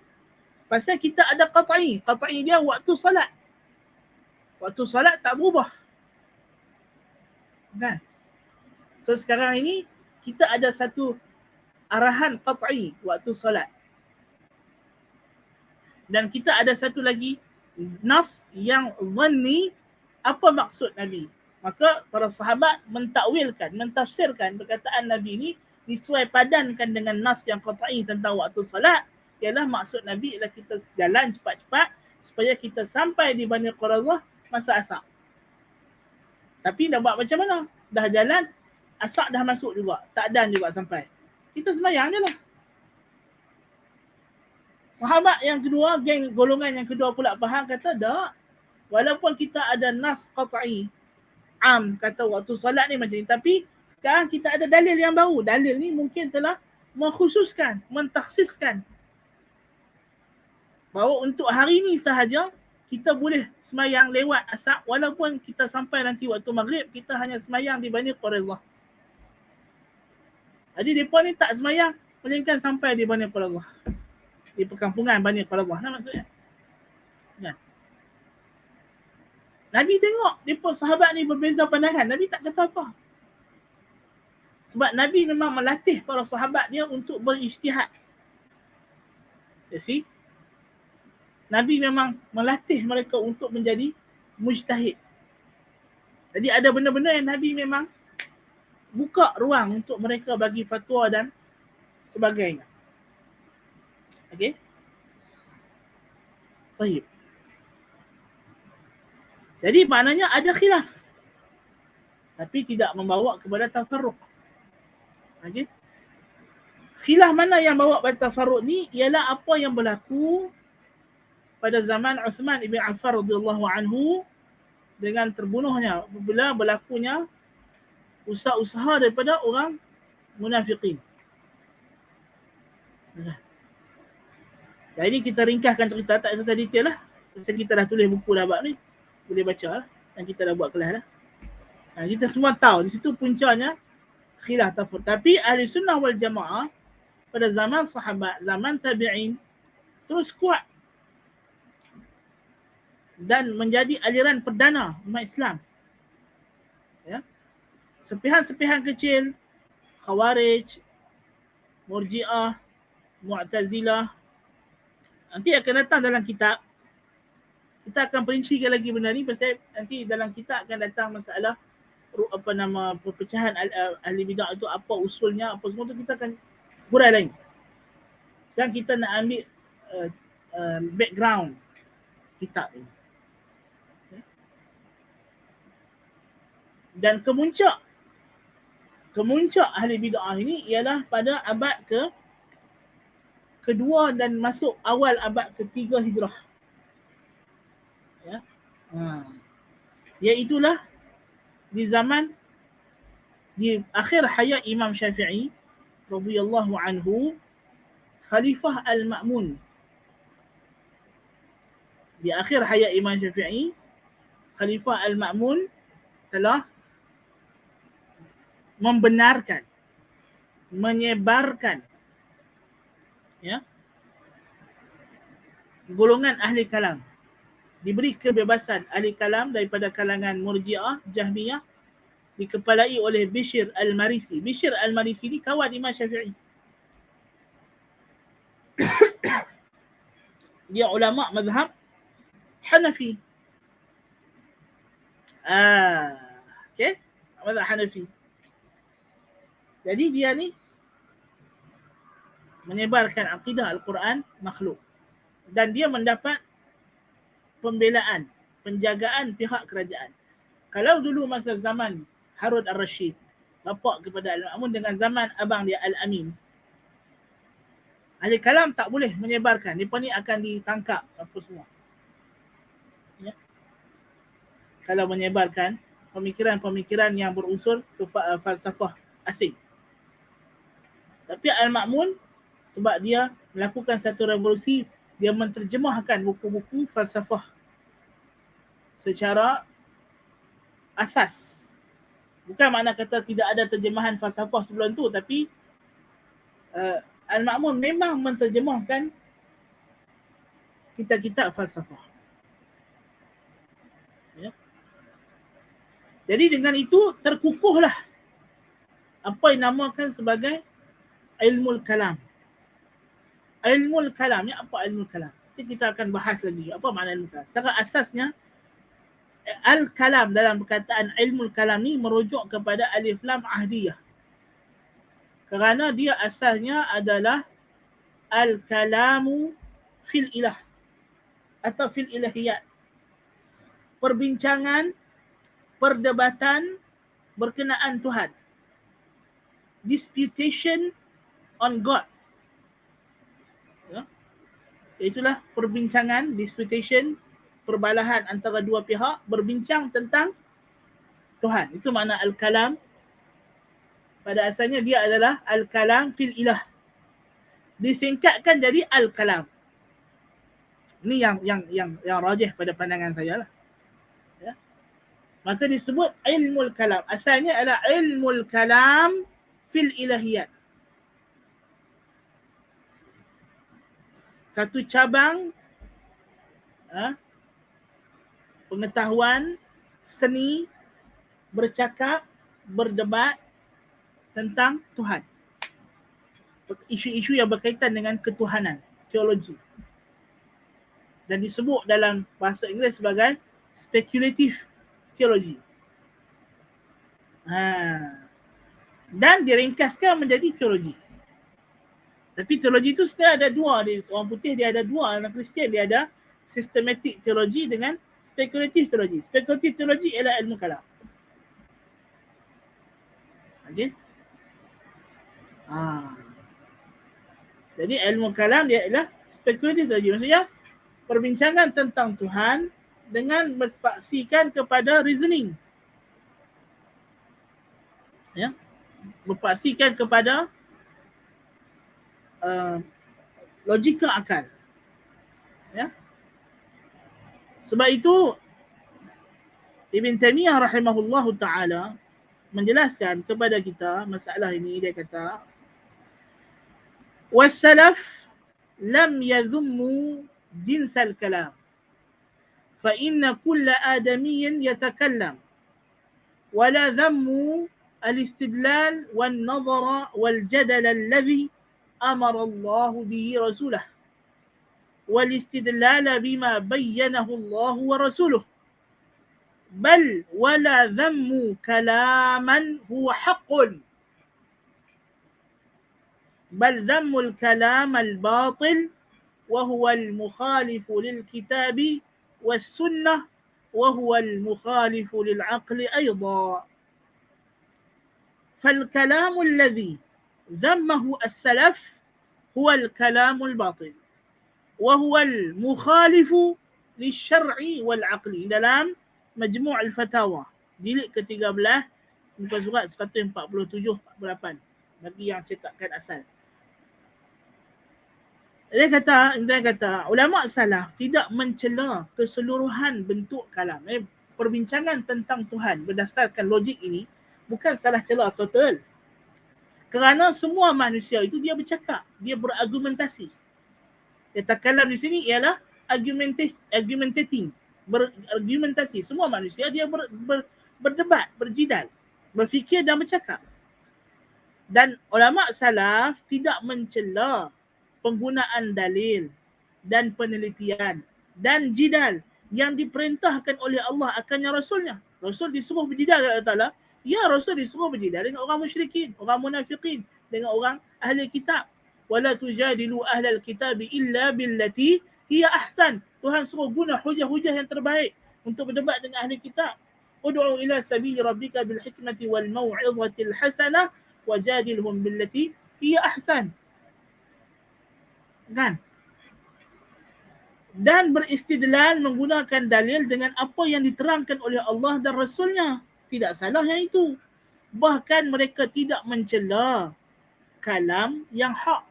pasal kita ada qat'i. Qat'i dia waktu salat. Waktu salat tak berubah. Kan? So sekarang ini kita ada satu arahan qat'i waktu salat. Dan kita ada satu lagi nas yang zanni apa maksud Nabi. Maka para sahabat mentakwilkan, mentafsirkan perkataan Nabi ni disuai padankan dengan nas yang qat'i tentang waktu salat. Ialah maksud Nabi ialah kita jalan cepat-cepat supaya kita sampai di Bani Quraidah masa asar. Tapi nak buat macam mana? Dah jalan, asar dah masuk juga. Tak dan juga sampai. Kita sembahyang je lah. Sahabat yang kedua, golongan yang kedua pula faham kata, tak. Walaupun kita ada nas qat'i, kata waktu salat ni macam ni. Tapi sekarang kita ada dalil yang baru. Dalil ni mungkin telah mengkhususkan, mentakhsiskan bahawa untuk hari ni sahaja kita boleh semayang lewat asar, walaupun kita sampai nanti waktu maghrib, kita hanya semayang di Bani Quraidah. Jadi mereka ni tak semayang melainkan sampai di Bani Quraidah, di perkampungan Bani Quraidah lah maksudnya. Ya. Nabi tengok mereka sahabat ni berbeza pandangan, Nabi tak kata apa. Sebab Nabi memang melatih para sahabat dia untuk berijtihad. You see? Nabi memang melatih mereka untuk menjadi mujtahid. Jadi ada benda-benda yang Nabi memang buka ruang untuk mereka bagi fatwa dan sebagainya. Okey. Baik. Jadi maknanya ada khilaf, tapi tidak membawa kepada tafarruq. Okey. Khilaf mana yang bawa pada tafarruq ni ialah apa yang berlaku pada zaman Uthman ibn Affan radhiyallahu anhu dengan terbunuhnya apabila berlakunya usaha-usaha daripada orang munafiqin. Jadi kita ringkaskan cerita, tak serta detail lah. Pasal kita dah tulis buku dah bab ni. Boleh baca lah. Dan kita dah buat kelas dah. Kita semua tahu di situ puncanya khilaf tafarruq. Tapi ahli sunnah wal jamaah pada zaman sahabat, zaman tabi'in terus kuat dan menjadi aliran perdana umat Islam. Ya. Sepihan-sepihan kecil, Khawarij, Murji'ah, Mu'tazilah, nanti akan datang dalam kitab. Kita akan perincikan lagi benda ni pasal nanti dalam kitab akan datang masalah perpecahan ahli bidah itu, apa usulnya, apa semua tu kita akan hurai lain. Sekarang kita nak ambil background kitab ini. Dan kemuncak ahli bid'ah ini ialah pada abad kedua dan masuk awal abad ketiga hijrah. Ya. Iaitulah di akhir hayat Imam Syafi'i radhiyallahu anhu, Khalifah Al-Ma'mun. Di akhir hayat Imam Syafi'i, Khalifah Al-Ma'mun telah membenarkan, menyebarkan golongan ahli kalam. Diberi kebebasan ahli kalam daripada kalangan Murji'ah, Jahmiyah, dikepalai oleh Bishr Al-Marisi. Bishr Al-Marisi ni kawan Imam Syafi'i. Dia ulama mazhab Hanafi. Okey, mazhab Hanafi. Jadi dia ni menyebarkan akidah Al-Quran makhluk. Dan dia mendapat pembelaan, penjagaan pihak kerajaan. Kalau dulu masa zaman Harun Ar-Rashid, bapa kepada Al-Ma'mun, dengan zaman abang dia Al-Amin, ahli kalam tak boleh menyebarkan. Mereka ni akan ditangkap apa semua. Ya. Kalau menyebarkan pemikiran-pemikiran yang berunsur ke falsafah asing. Tapi Al-Ma'mun, sebab dia melakukan satu revolusi, dia menterjemahkan buku-buku falsafah secara asas. Bukan makna kata tidak ada terjemahan falsafah sebelum tu, tapi Al-Ma'mun memang menterjemahkan kitab-kitab falsafah. Ya. Jadi dengan itu terkukuhlah apa yang dinamakan sebagai ilmu kalam. Ilmu kalam ni apa ilmu kalam? Nanti kita akan bahas lagi apa makna ilmu kalam. Secara asasnya al-kalam dalam perkataan ilmu kalam ni merujuk kepada alif lam ahdiyah. Kerana dia asasnya adalah al-kalamu fil ilah atau fil ilahiyat. Perbincangan, perdebatan berkenaan Tuhan. Disputation on God. Ya. Itulah perbincangan, disputation, perbalahan antara dua pihak berbincang tentang Tuhan. Itu makna al-kalam. Pada asalnya dia adalah al-kalam fil ilah. Disingkatkan jadi al-kalam. Ini yang rajih pada pandangan saya lah. Ya. Maka disebut ilmu kalam. Asalnya adalah ilmu kalam fil ilahiyat. Satu cabang pengetahuan seni bercakap, berdebat tentang Tuhan. Isu-isu yang berkaitan dengan ketuhanan, teologi. Dan disebut dalam bahasa Inggeris sebagai speculative theology. dan diringkaskan menjadi teologi. Tapi teologi itu sebenarnya ada dua. Orang putih dia ada dua, orang Kristian dia ada systematic teologi dengan spekulatif teologi. Spekulatif teologi ialah ilmu kalam. Okey. Jadi ilmu kalam dia ialah spekulatif teologi. Maksudnya perbincangan tentang Tuhan dengan berpaksikan kepada reasoning. Ya. Berpaksikan kepada logika akal. Ya. Sebab itu Ibn Taymiyah rahimahullahu ta'ala menjelaskan kepada kita masalah ini. Dia kata, wassalaf lam yadhummu jinsal kalam fa inna kulla adamiyyin yatakallam wala dhammu al-istidlal wal nadhara wal jadal alladhi amara Allah bihi rasulah wal istidlal bima bayyanahu Allah wa rasuluh bal wala dhammu kalaman huwa haqqun بل ذم الكلام الباطل وهو المخالف للكتاب والسنة وهو المخالف للعقل أيضا فالكلام الذي ذمه السلف هو الكلام الباطل وهو المخالف للشرع والعقل dalam مجموع الفتاوى jilid ke-13 muka surat 147-48 bagi yang cetakkan asal. Dia kata ulama salaf tidak mencela keseluruhan bentuk kalam. Perbincangan tentang Tuhan berdasarkan logik ini bukan salah cela total. Kerana semua manusia itu dia bercakap, dia berargumentasi. Kata kalam di sini ialah argumentating, berargumentasi. Semua manusia dia berdebat, berjidal, berfikir dan bercakap. Dan ulama salaf tidak mencela penggunaan dalil dan penelitian dan jidal yang diperintahkan oleh Allah akannya Rasulnya. Rasul disuruh berjidal kepada Allah Ta'ala. Ya, Rasul disuruh berjidal dengan orang musyrikin, orang munafiqin, dengan orang ahli kitab. Wala tujadilu ahlal kitabi illa billati hiya ahsan. Tuhan suruh guna hujah-hujah yang terbaik untuk berdebat dengan ahli kitab. Ud'u ila sabili rabbika bil hikmati wal mau'izatil hasanah wajadilhum billati hiya ahsan. Kan? Dan beristidlal menggunakan dalil dengan apa yang diterangkan oleh Allah dan Rasulnya. Tidak salah yang itu. Bahkan mereka tidak mencela kalam yang hak.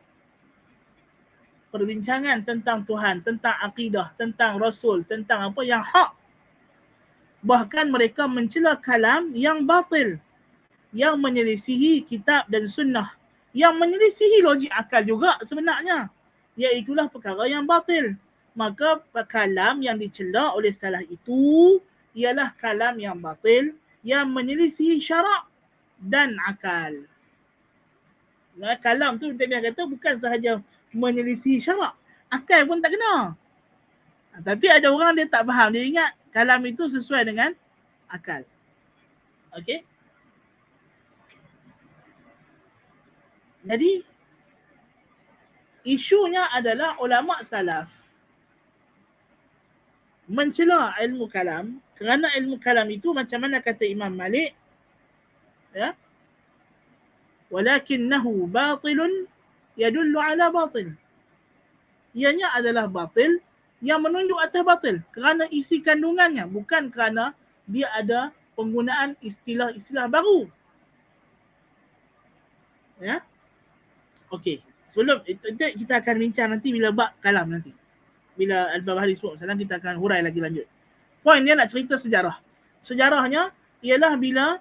Perbincangan tentang Tuhan, tentang akidah, tentang Rasul, tentang apa yang hak. Bahkan mereka mencela kalam yang batil, yang menyelisihi kitab dan sunnah, yang menyelisihi logik akal juga sebenarnya. Iaitulah perkara yang batil. Maka kalam yang dicela oleh salaf itu ialah kalam yang batil, yang menyelisihi syarak dan akal. Kalam tu dia kata bukan sahaja menyelisihi syarak, akal pun tak kena. Tapi ada orang dia tak faham, dia ingat kalam itu sesuai dengan akal. Okey? Jadi isunya adalah ulama salaf mencela ilmu kalam kerana ilmu kalam itu macam mana kata Imam Malik, ya, walakinnahu batilun yadullu ala batil. Ianya adalah batil yang menunjuk atas batil kerana isi kandungannya, bukan kerana dia ada penggunaan istilah-istilah baru. Ya. Okey. Sebelum itu kita akan bincang nanti bila bab kalam nanti. Bila Al-Barbahari sebut masalah kita akan hurai lagi lanjut. Poin dia nak cerita sejarah. Sejarahnya ialah bila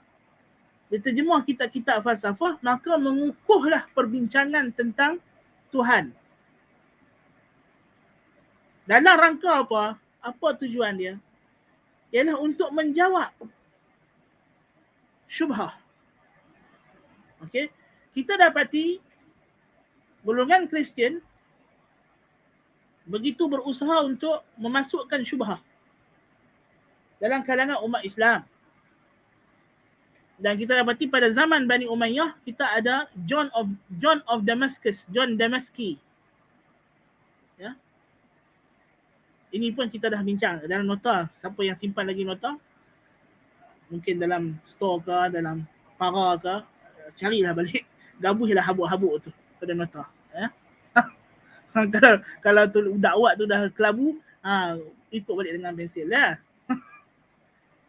diterjemah kitab-kitab falsafah maka mengukuhlah perbincangan tentang Tuhan. Dalam rangka apa? Apa tujuan dia? Ialah untuk menjawab syubhah. Okey. Kita dapati golongan Kristian begitu berusaha untuk memasukkan syubhah dalam kalangan umat Islam. Dan kita dapati pada zaman Bani Umayyah kita ada John of Damascus, John Damaski. Ya. Ini pun kita dah bincang dalam nota. Siapa yang simpan lagi nota? Mungkin dalam store ke, dalam para ke, carilah balik. Gabuhlah habuk-habuk tu pada nota. Ya. kalau tu dakwat tu dah kelabu, ikut balik dengan pensil lah.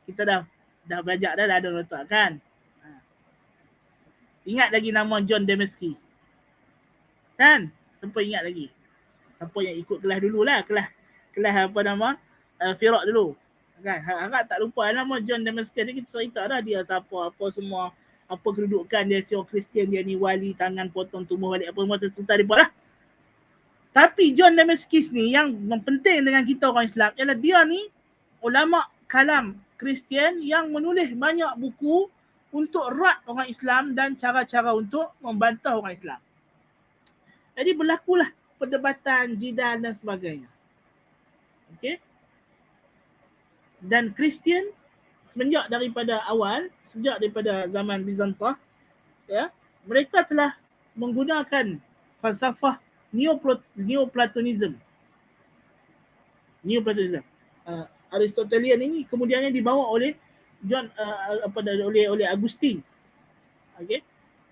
Kita dah belajar dah ada nota kan. Ingat lagi nama John Damaski? Kan? Siapa ingat lagi? Siapa yang ikut kelas dululah, kelas apa nama? Firak dulu. Kan? Harap tak lupa nama John Damaski ni, kita cerita dah dia siapa, apa semua, apa kedudukan dia, si orang Kristian, dia ni wali, tangan potong tumbuh balik, apa semua cerita dia lah. Tapi John Damaski ni yang penting dengan kita orang Islam ialah dia ni ulama kalam Kristian yang menulis banyak buku untuk rad orang Islam dan cara-cara untuk membantah orang Islam. Jadi berlakulah perdebatan, jidal dan sebagainya. Okey. Dan Kristian semenjak daripada awal, sejak daripada zaman Bizantah, ya, mereka telah menggunakan falsafah Neoplatonism. Aristotelian ini kemudiannya dibawa oleh oleh Augustine. Okey.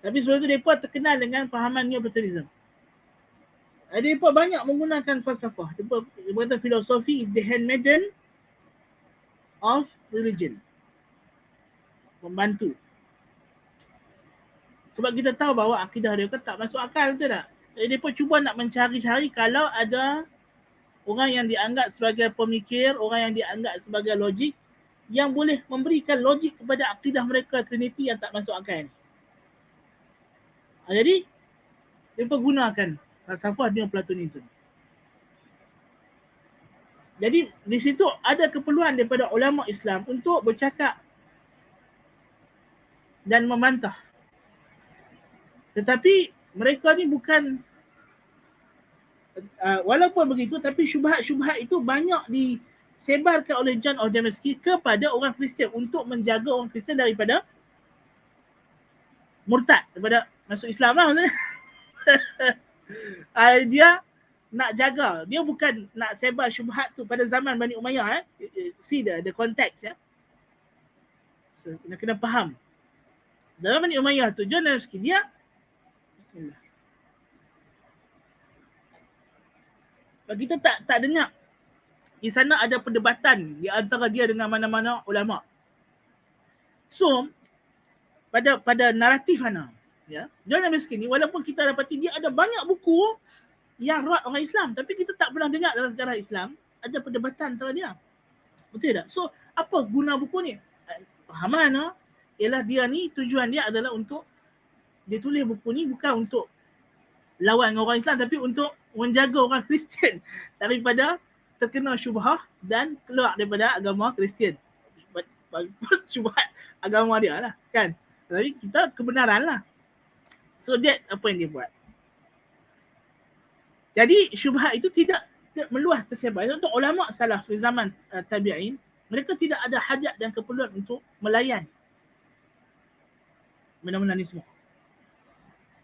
Tapi sebelum itu mereka terkenal dengan fahaman Neoplatonism. Mereka banyak menggunakan falsafah. Mereka kata filosofi is the handmaiden of religion. Membantu. Sebab kita tahu bahawa akidah mereka tak masuk akal, betul tak? Jadi mereka cuba nak mencari-cari kalau ada orang yang dianggap sebagai pemikir, orang yang dianggap sebagai logik, yang boleh memberikan logik kepada akidah mereka Trinity yang tak masuk akal. Jadi, mereka gunakan falsafah Neoplatonism. Jadi, di situ ada keperluan daripada ulama Islam untuk bercakap dan membantah. Tetapi, mereka ni bukan, walaupun begitu, tapi syubhat-syubhat itu banyak disebarkan oleh John of Damascus kepada orang Kristian untuk menjaga orang Kristian daripada murtad, daripada masuk Islam lah maksudnya. Dia nak jaga, dia bukan nak sebar syubhat tu pada zaman Bani Umayyah. See the context ya. So kena faham. Dalam Bani Umayyah tu John Damascus dia bismillah. Kita tak dengar di sana ada perdebatan di antara dia dengan mana-mana ulama. So pada naratif mana, ya, John Damascus ni walaupun kita dapati dia ada banyak buku yang rad orang Islam, tapi kita tak pernah dengar dalam sejarah Islam ada perdebatan antara dia. Betul tak? So apa guna buku ni? Fahaman ialah dia ni tujuan dia adalah untuk dia tulis buku ni bukan untuk lawan orang Islam, tapi untuk menjaga orang Kristian daripada terkena syubhah dan keluar daripada agama Kristian. Syubhat agama dia lah kan. Tapi kita kebenaran lah. So that apa yang dia buat. Jadi syubhat itu tidak meluas tersebar. Untuk ulama salaf di zaman tabi'in, mereka tidak ada hajat dan keperluan untuk melayan benda-benda ni semua.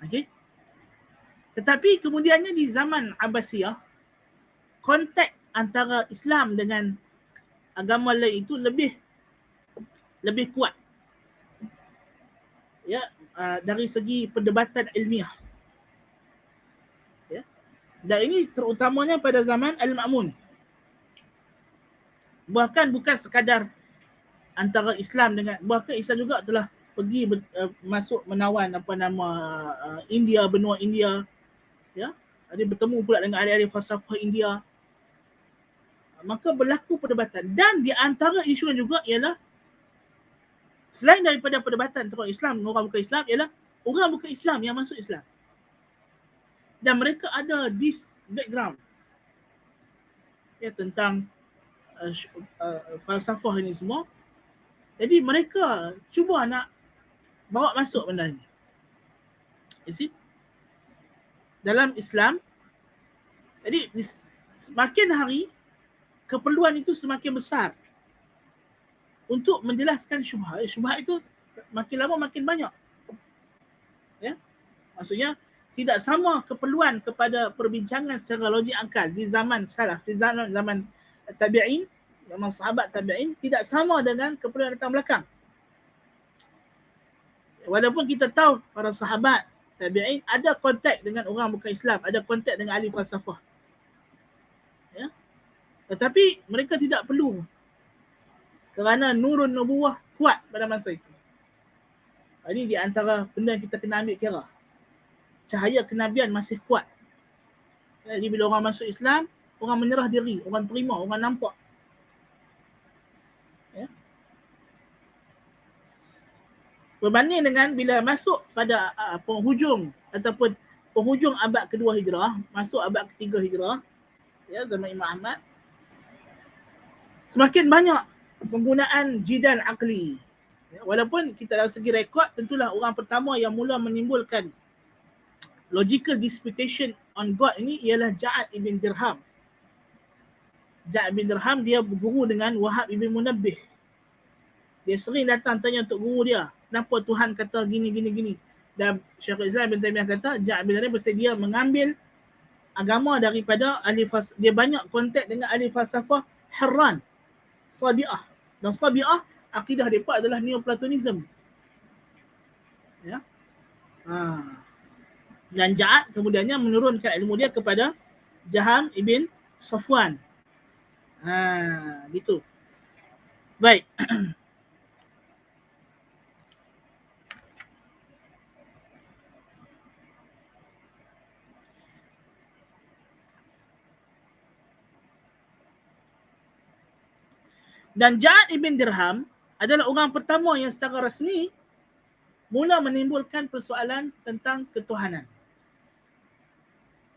Okey. Tetapi kemudiannya di zaman Abbasiyah, kontak antara Islam dengan agama lain itu lebih kuat. Ya, dari segi perdebatan ilmiah. Ya. Dan ini terutamanya pada zaman Al-Ma'mun. Bahkan bukan sekadar antara Islam dengan, bahkan Islam juga telah pergi masuk menawan India, benua India. Ya, dia bertemu pula dengan ahli-ahli falsafah India. Maka berlaku perdebatan. Dan di antara isu juga ialah, selain daripada perdebatan antara Islam dengan orang bukan Islam, ialah orang bukan Islam yang masuk Islam. Dan mereka ada this background ya tentang falsafah ini semua. Jadi mereka cuba nak bawa masuk benda ni. You see? Dalam Islam, jadi semakin hari keperluan itu semakin besar untuk menjelaskan syubhat. Syubhat itu makin lama makin banyak. Ya. Maksudnya tidak sama keperluan kepada perbincangan secara logik akal di zaman salaf, di zaman tabi'in, zaman sahabat tabi'in, tidak sama dengan keperluan datang belakang. Walaupun kita tahu para sahabat tabi'in ada kontak dengan orang bukan Islam, ada kontak dengan ahli falsafah. Ya. Tetapi mereka tidak perlu, kerana nurun nubuwah kuat pada masa itu. Ini di antara benda yang kita kena ambil kira. Cahaya kenabian masih kuat. Jadi bila orang masuk Islam, orang menyerah diri, orang terima, orang nampak. Ya. Berbanding dengan bila masuk pada penghujung ataupun penghujung abad kedua Hijrah, masuk abad ketiga Hijrah, ya, zaman Imam Ahmad, semakin banyak penggunaan jidal akli. Ya, walaupun kita dari segi rekod, tentulah orang pertama yang mula menimbulkan logical disputation on God ini ialah Ja'ad ibn Dirham. Ja'ad ibn Dirham dia berguru dengan Wahab ibn Munabbih. Dia sering datang tanya untuk guru dia, kenapa Tuhan kata gini. Dan Syekhul Islam Ibn Taimiyah kata Ja'ad ibn Dirham bersedia mengambil agama daripada ahli falsafah. Dia banyak kontak dengan ahli falsafah Harran, Sabi'ah. Dan Sabi'ah akidah mereka adalah Neoplatonism. Ya. Dan Ja'ad kemudiannya menurunkan ilmu dia kepada Jaham ibn Safwan. Gitu. Baik. Dan Ja'ad ibn Dirham adalah orang pertama yang secara rasmi mula menimbulkan persoalan tentang ketuhanan.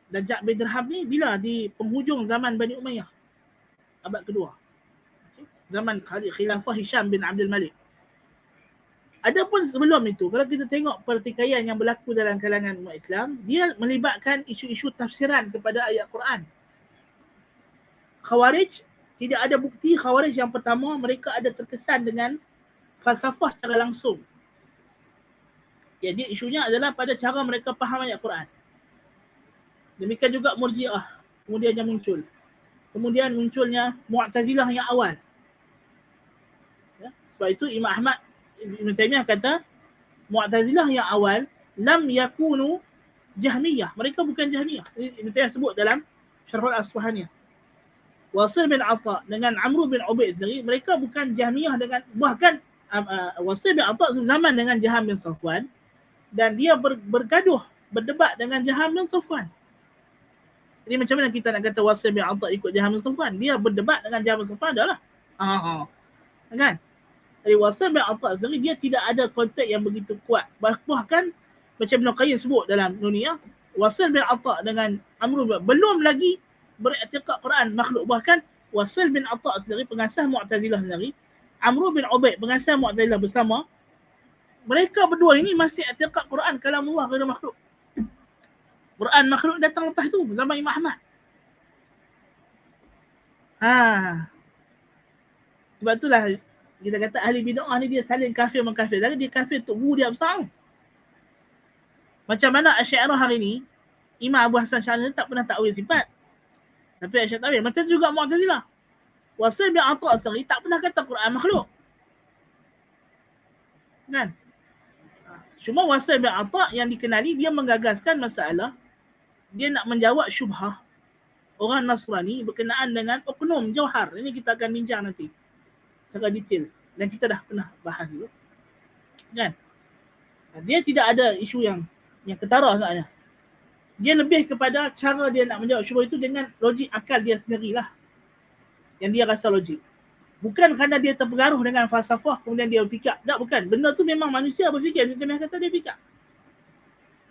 Dan Ja'ad bin Dirham ni bila di penghujung zaman Bani Umayyah, abad kedua. Zaman khilafah Hisham bin Abdul Malik. Adapun sebelum itu, kalau kita tengok pertikaian yang berlaku dalam kalangan umat Islam, dia melibatkan isu-isu tafsiran kepada ayat Quran. Khawarij, tidak ada bukti Khawarij yang pertama mereka ada terkesan dengan falsafah secara langsung. Jadi isunya adalah pada cara mereka faham ayat Quran. Demikian juga Murji'ah kemudian yang muncul. Kemudian munculnya Mu'tazilah yang awal. Ya, sebab itu Imam Ahmad Ibn Taimiyah kata Mu'tazilah yang awal lam yakunu Jahmiyah. Mereka bukan Jahmiyah. Ibn Taimiyah sebut dalam Syarh al-Asfahani. Wasil bin Atha dengan Amr bin Ubaid sendiri, mereka bukan Jahmiyah dengan, bahkan Wasil bin Atha sezaman dengan Jaham bin Safwan dan dia bergaduh, berdebat dengan Jaham bin Safwan. Jadi macam mana kita nak kata Wasil bin Atha ikut Jaham bin Safwan? Dia berdebat dengan Jaham bin Safwan adalah. Kan? Jadi Wasil bin Atha sendiri dia tidak ada kontak yang begitu kuat. Bahkan macam Ibn Qayyim sebut dalam Nuniyah, Wasil bin Atha dengan Amr belum lagi beriktikad Quran makhluk. Bahkan Wasil bin Atha sendiri pengasas Mu'tazilah sendiri, Amr bin Ubaid pengasas Mu'tazilah bersama, mereka berdua ini masih iktikad Quran kalamullah ghairu makhluk. Quran makhluk datang lepas tu zaman Imam Ahmad. Sebab itulah kita kata ahli bid'ah ni dia saling kafir mengkafir. Dia kafir untuk guru dia besar. Macam mana Asy'ariyah hari ni, Imam Abu Hasan Syarani tak pernah takwil sifat. Tapi Asy'ariyah takwil. Macam juga Mu'tazilah. Wasil bin Atha sendiri tak pernah kata Quran makhluk. Kan? Cuma Wasil bin Atha yang dikenali dia menggagaskan masalah, dia nak menjawab syubhah orang Nasrani berkenaan dengan oknum Jauhar. Ini kita akan bincang nanti secara detail dan kita dah pernah bahas dulu. Kan? Dia tidak ada isu yang ketara sebenarnya. Dia lebih kepada cara dia nak menjawab syubhah itu dengan logik akal dia sendirilah. Yang dia rasa logik. Bukan kerana dia terpengaruh dengan falsafah kemudian dia berfikir. Tak, bukan. Benda tu memang manusia berfikir. Dia kata dia fikir.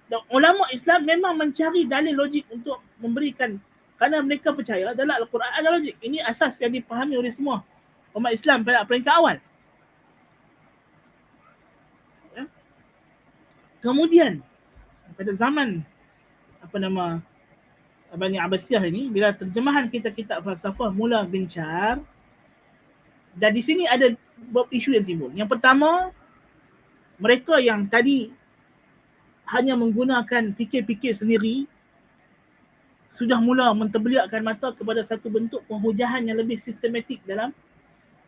Dan ulama Islam memang mencari dalil logik untuk memberikan, kerana mereka percaya dalam Al-Quran ada logik. Ini asas yang dipahami oleh semua umat Islam pada peringkat awal. Ya. Kemudian pada zaman Bani Abbasiyah ini, bila terjemahan kitab-kitab falsafah mula gencar, dan di sini ada isu yang timbul. Yang pertama, mereka yang tadi hanya menggunakan fikir-fikir sendiri sudah mula mentebeliakkan mata kepada satu bentuk penghujahan yang lebih sistematik dalam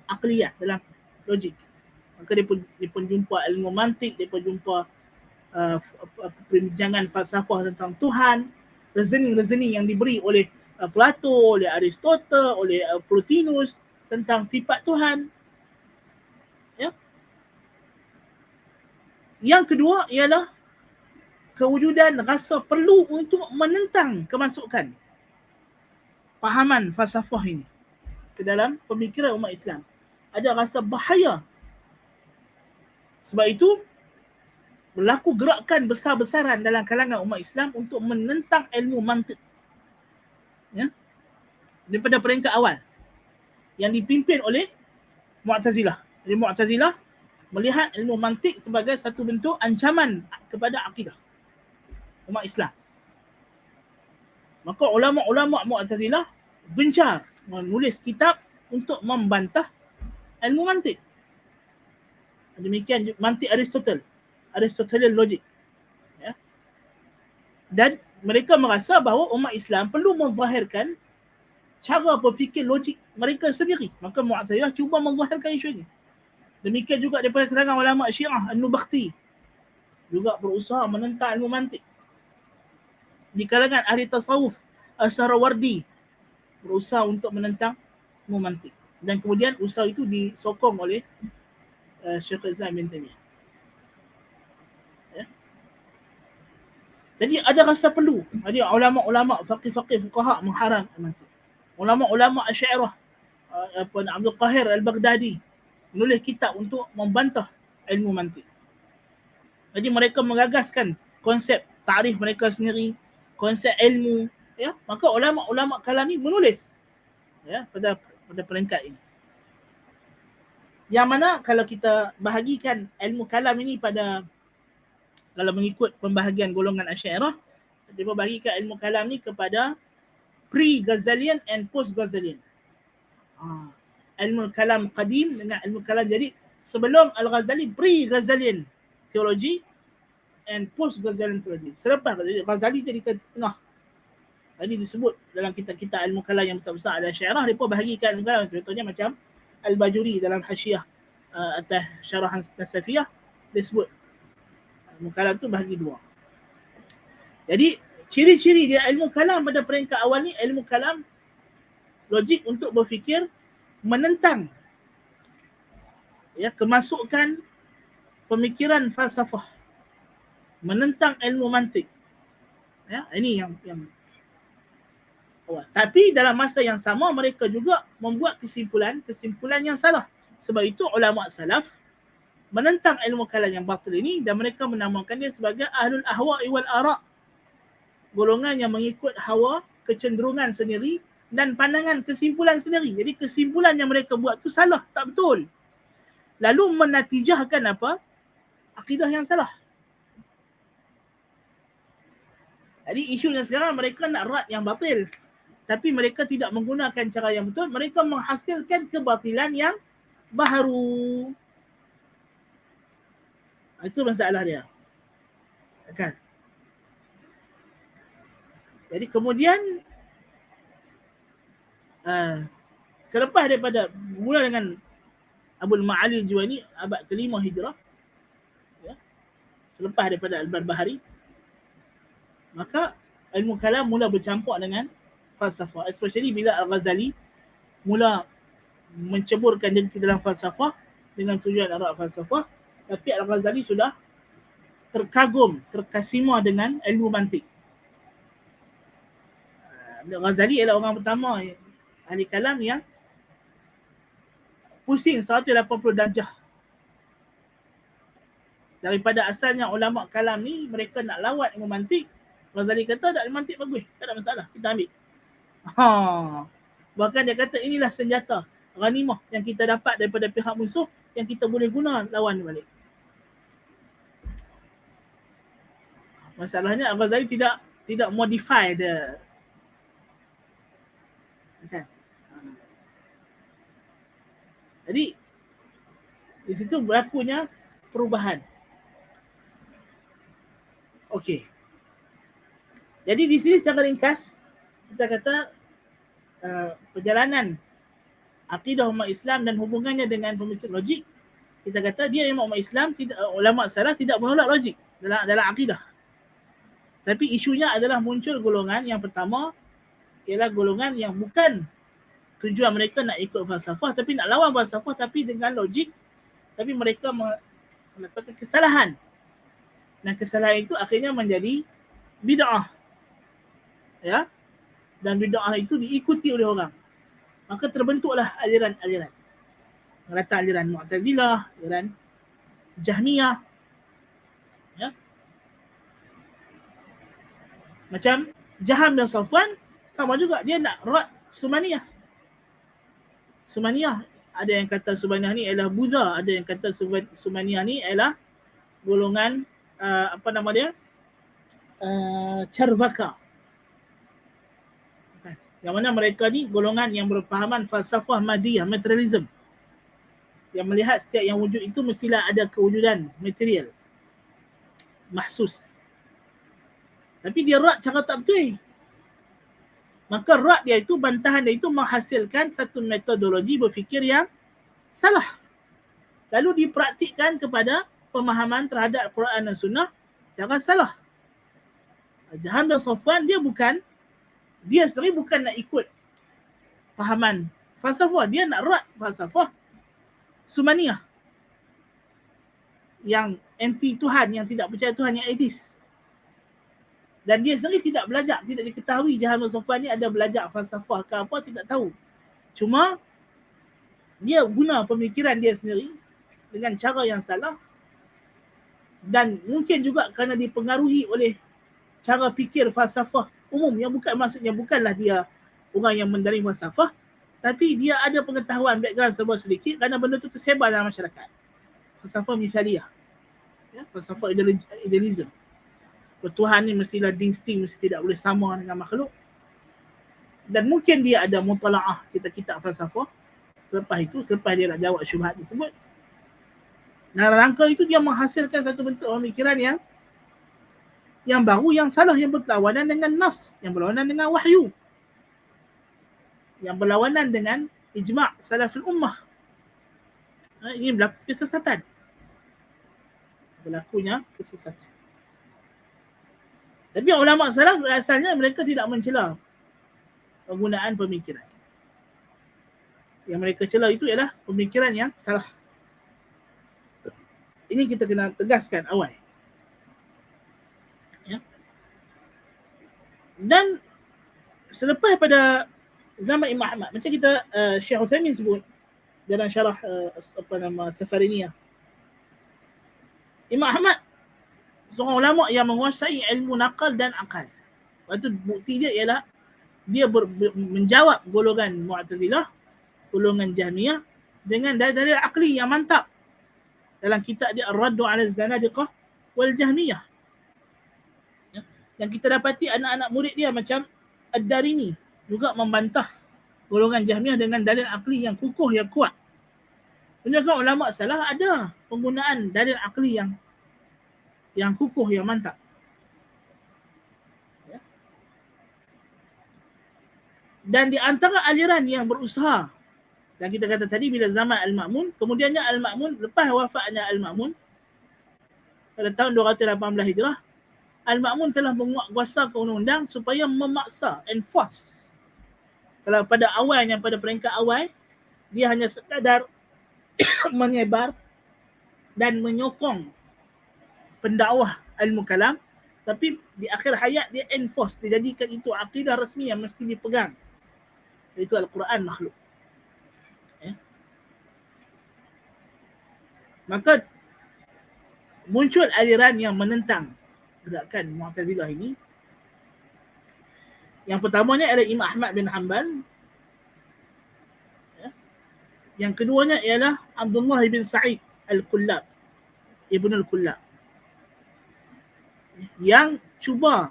akliyat, dalam logik. Maka dia pun jumpa ilmu mantik, dia pun jumpa perbincangan falsafah tentang Tuhan, reasoning yang diberi oleh Plato, oleh Aristotle, oleh Plotinus tentang sifat Tuhan. Ya. Yang kedua ialah kewujudan rasa perlu untuk menentang kemasukan fahaman falsafah ini ke dalam pemikiran umat Islam. Ada rasa bahaya. Sebab itu berlaku gerakan besar-besaran dalam kalangan umat Islam untuk menentang ilmu mantik. Ya. Daripada peringkat awal yang dipimpin oleh Mu'tazilah. Jadi Mu'tazilah melihat ilmu mantik sebagai satu bentuk ancaman kepada akidah umat Islam. Maka ulama-ulama Mu'tazilah gencar menulis kitab untuk membantah ilmu mantik. Demikian mantik Aristotelian logic. Ya. Dan mereka merasa bahawa umat Islam perlu menzahirkan cara berfikir logik mereka sendiri. Maka Mu'tazilah cuba menzahirkan isu ini. Demikian juga daripada kalangan ulama Syiah An-Nubakhti juga berusaha menentang ilmu mantik. Di kalangan ahli tasawuf As-Sahrawardi berusaha untuk menentang ilmu mantik. Dan kemudian usaha itu disokong oleh Syekh Islam bin Taimiyah. Ya. Jadi ada rasa perlu. Ada ulama-ulama faqih-faqih fuqaha mengharam mantik. Ulama-ulama Asy'ariyah Abdul Qahir Al-Baghdadi menulis kitab untuk membantah ilmu mantik. Jadi mereka mengagaskan konsep tarikh mereka sendiri, konsep ilmu, ya. Maka ulama-ulama kalam ni menulis ya pada peringkat ini. Yang mana kalau kita bahagikan ilmu kalam ini pada, kalau mengikut pembahagian golongan Asy'ariyah, dia membahagikan ilmu kalam ni kepada pre-Ghazalian and post-Ghazalian. Ilmu kalam qadim dengan ilmu kalam jadi sebelum Al-Ghazali, pre-Ghazalian teologi and post-Ghazalian teologi. Selepas Ghazali jadi di tengah. Tadi disebut dalam kitab-kitab ilmu kalam yang besar-besar ada Asy'ariyah, mereka bahagikan ilmu kalam. Contohnya macam Al-Bajuri dalam Hasyiah atas Syarahan Nasafiyah, dia sebut ilmu kalam tu bahagi dua. Jadi ciri-ciri dia ilmu kalam pada peringkat awal ni, ilmu kalam logik untuk berfikir menentang ya kemasukan pemikiran falsafah, menentang ilmu mantik. Ya, ini yang awal. Tapi dalam masa yang sama mereka juga membuat kesimpulan yang salah. Sebab itu ulama salaf menentang ilmu kalam yang batil ini dan mereka menamakan dia sebagai ahlul ahwa'i wal ara'. Golongan yang mengikut hawa, kecenderungan sendiri dan pandangan kesimpulan sendiri. Jadi kesimpulan yang mereka buat tu salah, tak betul. Lalu menatijahkan apa? Akidah yang salah. Jadi isunya sekarang mereka nak rad yang batil. Tapi mereka tidak menggunakan cara yang betul. Mereka menghasilkan kebatilan yang baharu. Itu masalah dia. Kan? Jadi kemudian selepas daripada mula dengan Abul Ma'ali Juwaini abad ke-5 Hijrah, ya, selepas daripada Al-Barbahari, maka ilmu kalam mula bercampur dengan falsafah, especially bila Al-Ghazali mula menceburkan diri ke dalam falsafah dengan tujuan arah falsafah, tapi Al-Ghazali sudah terkasima dengan ilmu mantik. Al-Ghazali adalah orang pertama ahli kalam yang pusing 180 darjah. Daripada asalnya ulama kalam ni mereka nak lawat ilmu mantik, Ghazali kata tak, mantik bagus, tak ada masalah, kita ambil. Bahkan dia kata inilah senjata ghanimah yang kita dapat daripada pihak musuh yang kita boleh guna lawan balik. Masalahnya Al-Ghazali tidak modify the kan. Jadi di situ berlakunya perubahan. Okey. Jadi di sini secara ringkas kita kata perjalanan akidah umat Islam dan hubungannya dengan pemikiran logik. Kita kata dia memang umat Islam, ulama salaf tidak menolak logik dalam akidah. Tapi isunya adalah muncul golongan yang pertama ialah golongan yang bukan tujuan mereka nak ikut falsafah tapi nak lawan falsafah tapi dengan logik, tapi mereka melakukan kesalahan. Dan kesalahan itu akhirnya menjadi bid'ah. Ya. Dan bid'ah itu diikuti oleh orang. Maka terbentuklah aliran-aliran. Rata aliran Mu'tazilah, aliran Jahmiyah. Ya. Macam Jaham dan Safwan sama juga, dia nak rad Sumaniyah. Sumaniyah, ada yang kata Sumaniyah ni ialah Buddha, ada yang kata Sumaniyah ni ialah golongan Charvaka. Yang mana mereka ni golongan yang berpahaman falsafah madiyah, materialism. Yang melihat setiap yang wujud itu mestilah ada kewujudan material, mahsus. Tapi dia rad cara tak betul. Maka rad dia itu, bantahan dia itu menghasilkan satu metodologi berfikir yang salah. Lalu dipraktikkan kepada pemahaman terhadap Quran dan Sunnah cara salah. Jaham dan Safwan dia sendiri bukan nak ikut pahaman falsafah, dia nak rad falsafah Sumaniyah yang anti Tuhan, yang tidak percaya Tuhan, yang ateis. Dan dia sendiri tidak belajar, tidak diketahui Jaham dan Safwan ni ada belajar falsafah ke apa, tidak tahu. Cuma dia guna pemikiran dia sendiri dengan cara yang salah, dan mungkin juga kerana dipengaruhi oleh cara fikir falsafah umum yang maksudnya bukanlah dia orang yang mendalami falsafah, tapi dia ada pengetahuan background serba sedikit kerana benda tu tersebar dalam masyarakat. Falsafah mithaliyah. Ya, falsafah idealism. Tuhan ni mestilah distinct, mesti tidak boleh sama dengan makhluk. Dan mungkin dia ada mutala'ah kitab falsafah. Selepas dia nak jawab syubhat tersebut. Dalam rangka itu dia menghasilkan satu bentuk pemikiran yang baru, yang salah, yang berlawanan dengan nas, yang berlawanan dengan wahyu, yang berlawanan dengan ijma' salaful ummah. Ini berlaku kesesatan. Berlakunya kesesatan. Tapi ulama salaf asalnya mereka tidak mencela penggunaan pemikiran. Yang mereka cela itu ialah pemikiran yang salah. Ini kita kena tegaskan awal. Ya. Dan selepas pada zaman Imam Ahmad, macam kita Syekh Uthaymin sebut dalam syarah Safariniyah, Imam Ahmad seorang ulama yang menguasai ilmu nakal dan akal. Lepas tu bukti dia ialah dia menjawab golongan Mu'tazilah, golongan Jahmiyah dengan dalil akli yang mantap. Dalam kitab dia Ar-Raddu 'ala Az-Zanadiqah wal Jahmiyah. Ya. Yang kita dapati anak-anak murid dia macam Ad-Darimi juga membantah golongan Jahmiyah dengan dalil akli yang kukuh, yang kuat. Menunjukkan ulama salah ada penggunaan dalil akli yang kukuh, yang mantap. Ya. Dan di antara aliran yang berusaha, dan kita kata tadi bila zaman Al-Ma'mun, kemudiannya Al-Ma'mun, lepas wafatnya Al-Ma'mun pada tahun 218 Hijrah, Al-Ma'mun telah menguatkuasa undang-undang supaya memaksa, enforce. Kalau pada peringkat awal, dia hanya sekadar menyebar dan menyokong pendakwah ilmu kalam, tapi di akhir hayat dia enforce, dia jadikan itu akidah rasmi yang mesti dipegang, iaitu Al-Quran makhluk. Ya. Maka muncul aliran yang menentang gerakan Mu'tazilah ini. Yang pertamanya adalah Imam Ahmad bin Hanbal. Ya. Yang keduanya ialah Abdullah bin Sa'id Al-Kullab, Ibn Al-Kullab, yang cuba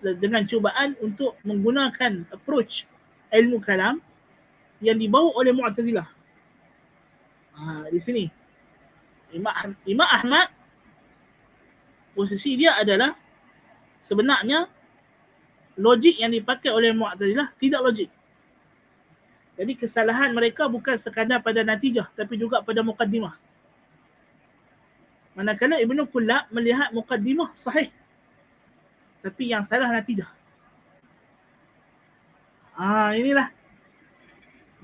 dengan cubaan untuk menggunakan approach ilmu kalam yang dibawa oleh Mu'tazilah. Di sini Imam Ahmad posisi dia adalah sebenarnya logik yang dipakai oleh Mu'tazilah tidak logik. Jadi kesalahan mereka bukan sekadar pada natijah tapi juga pada muqaddimah. Manakala Ibnu Kullab melihat muqaddimah sahih tapi yang salah natijah. Inilah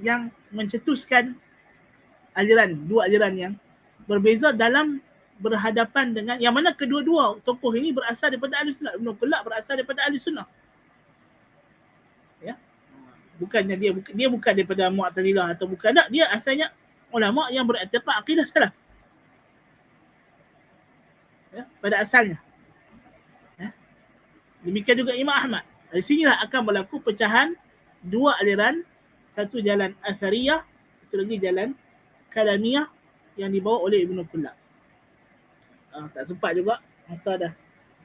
yang mencetuskan dua aliran yang berbeza dalam berhadapan dengan yang mana kedua-dua tokoh ini berasal daripada Ahli Sunnah. Ibnu Kullab berasal daripada Ahli Sunnah. Ya. Bukannya dia bukan daripada Mu'tazilah atau bukan, tak, dia asalnya ulama yang beriktikad akidah salaf. Ya, pada asalnya. Ya. Demikian juga Imam Ahmad. Di sinilah akan berlaku pecahan dua aliran, satu jalan Athariyah, satu lagi jalan Kalamiyah yang dibawa oleh Ibnu Kullab. Tak sempat juga, masa dah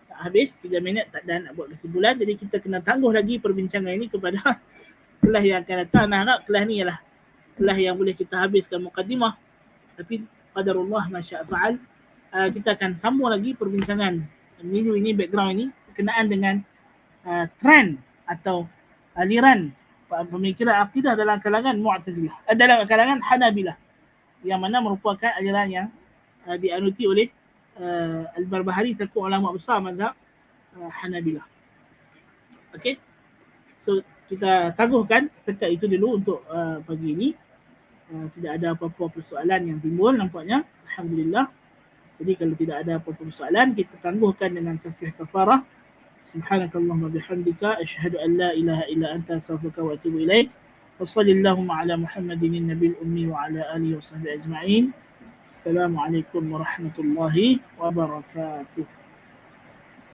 tak habis, 3 minit tak dah nak buat kesimpulan. Jadi kita kena tangguh lagi perbincangan ini kepada kelas yang akan datang. Nah, harap kelas ni ialah kelas yang boleh kita habiskan muqaddimah. Tapi qadarullah masya' fa'al. Kita akan sambung lagi perbincangan minggu ini, background ini berkenaan dengan trend atau aliran pemikiran akidah dalam kalangan Mu'tazilah, dalam kalangan Hanabilah, yang mana merupakan aliran yang dianuti oleh Al-Barbahari selaku ulama besar mazhab Hanabilah. Okey. So kita tangguhkan setakat itu dulu untuk pagi ini. Tidak ada apa-apa persoalan yang timbul nampaknya. Alhamdulillah. Jadi kalau tidak ada apa-apa persoalan, kita tangguhkan dengan tasbih kafarah. Subhanakallahumma bihamdika asyhadu an la ilaha illa anta astaghfiruka wa atubu ilaik. Wa sallallahu ala Muhammadin nabiyil ummi wa ala alihi wa sahbihi ajma'in. Assalamualaikum warahmatullahi wabarakatuh.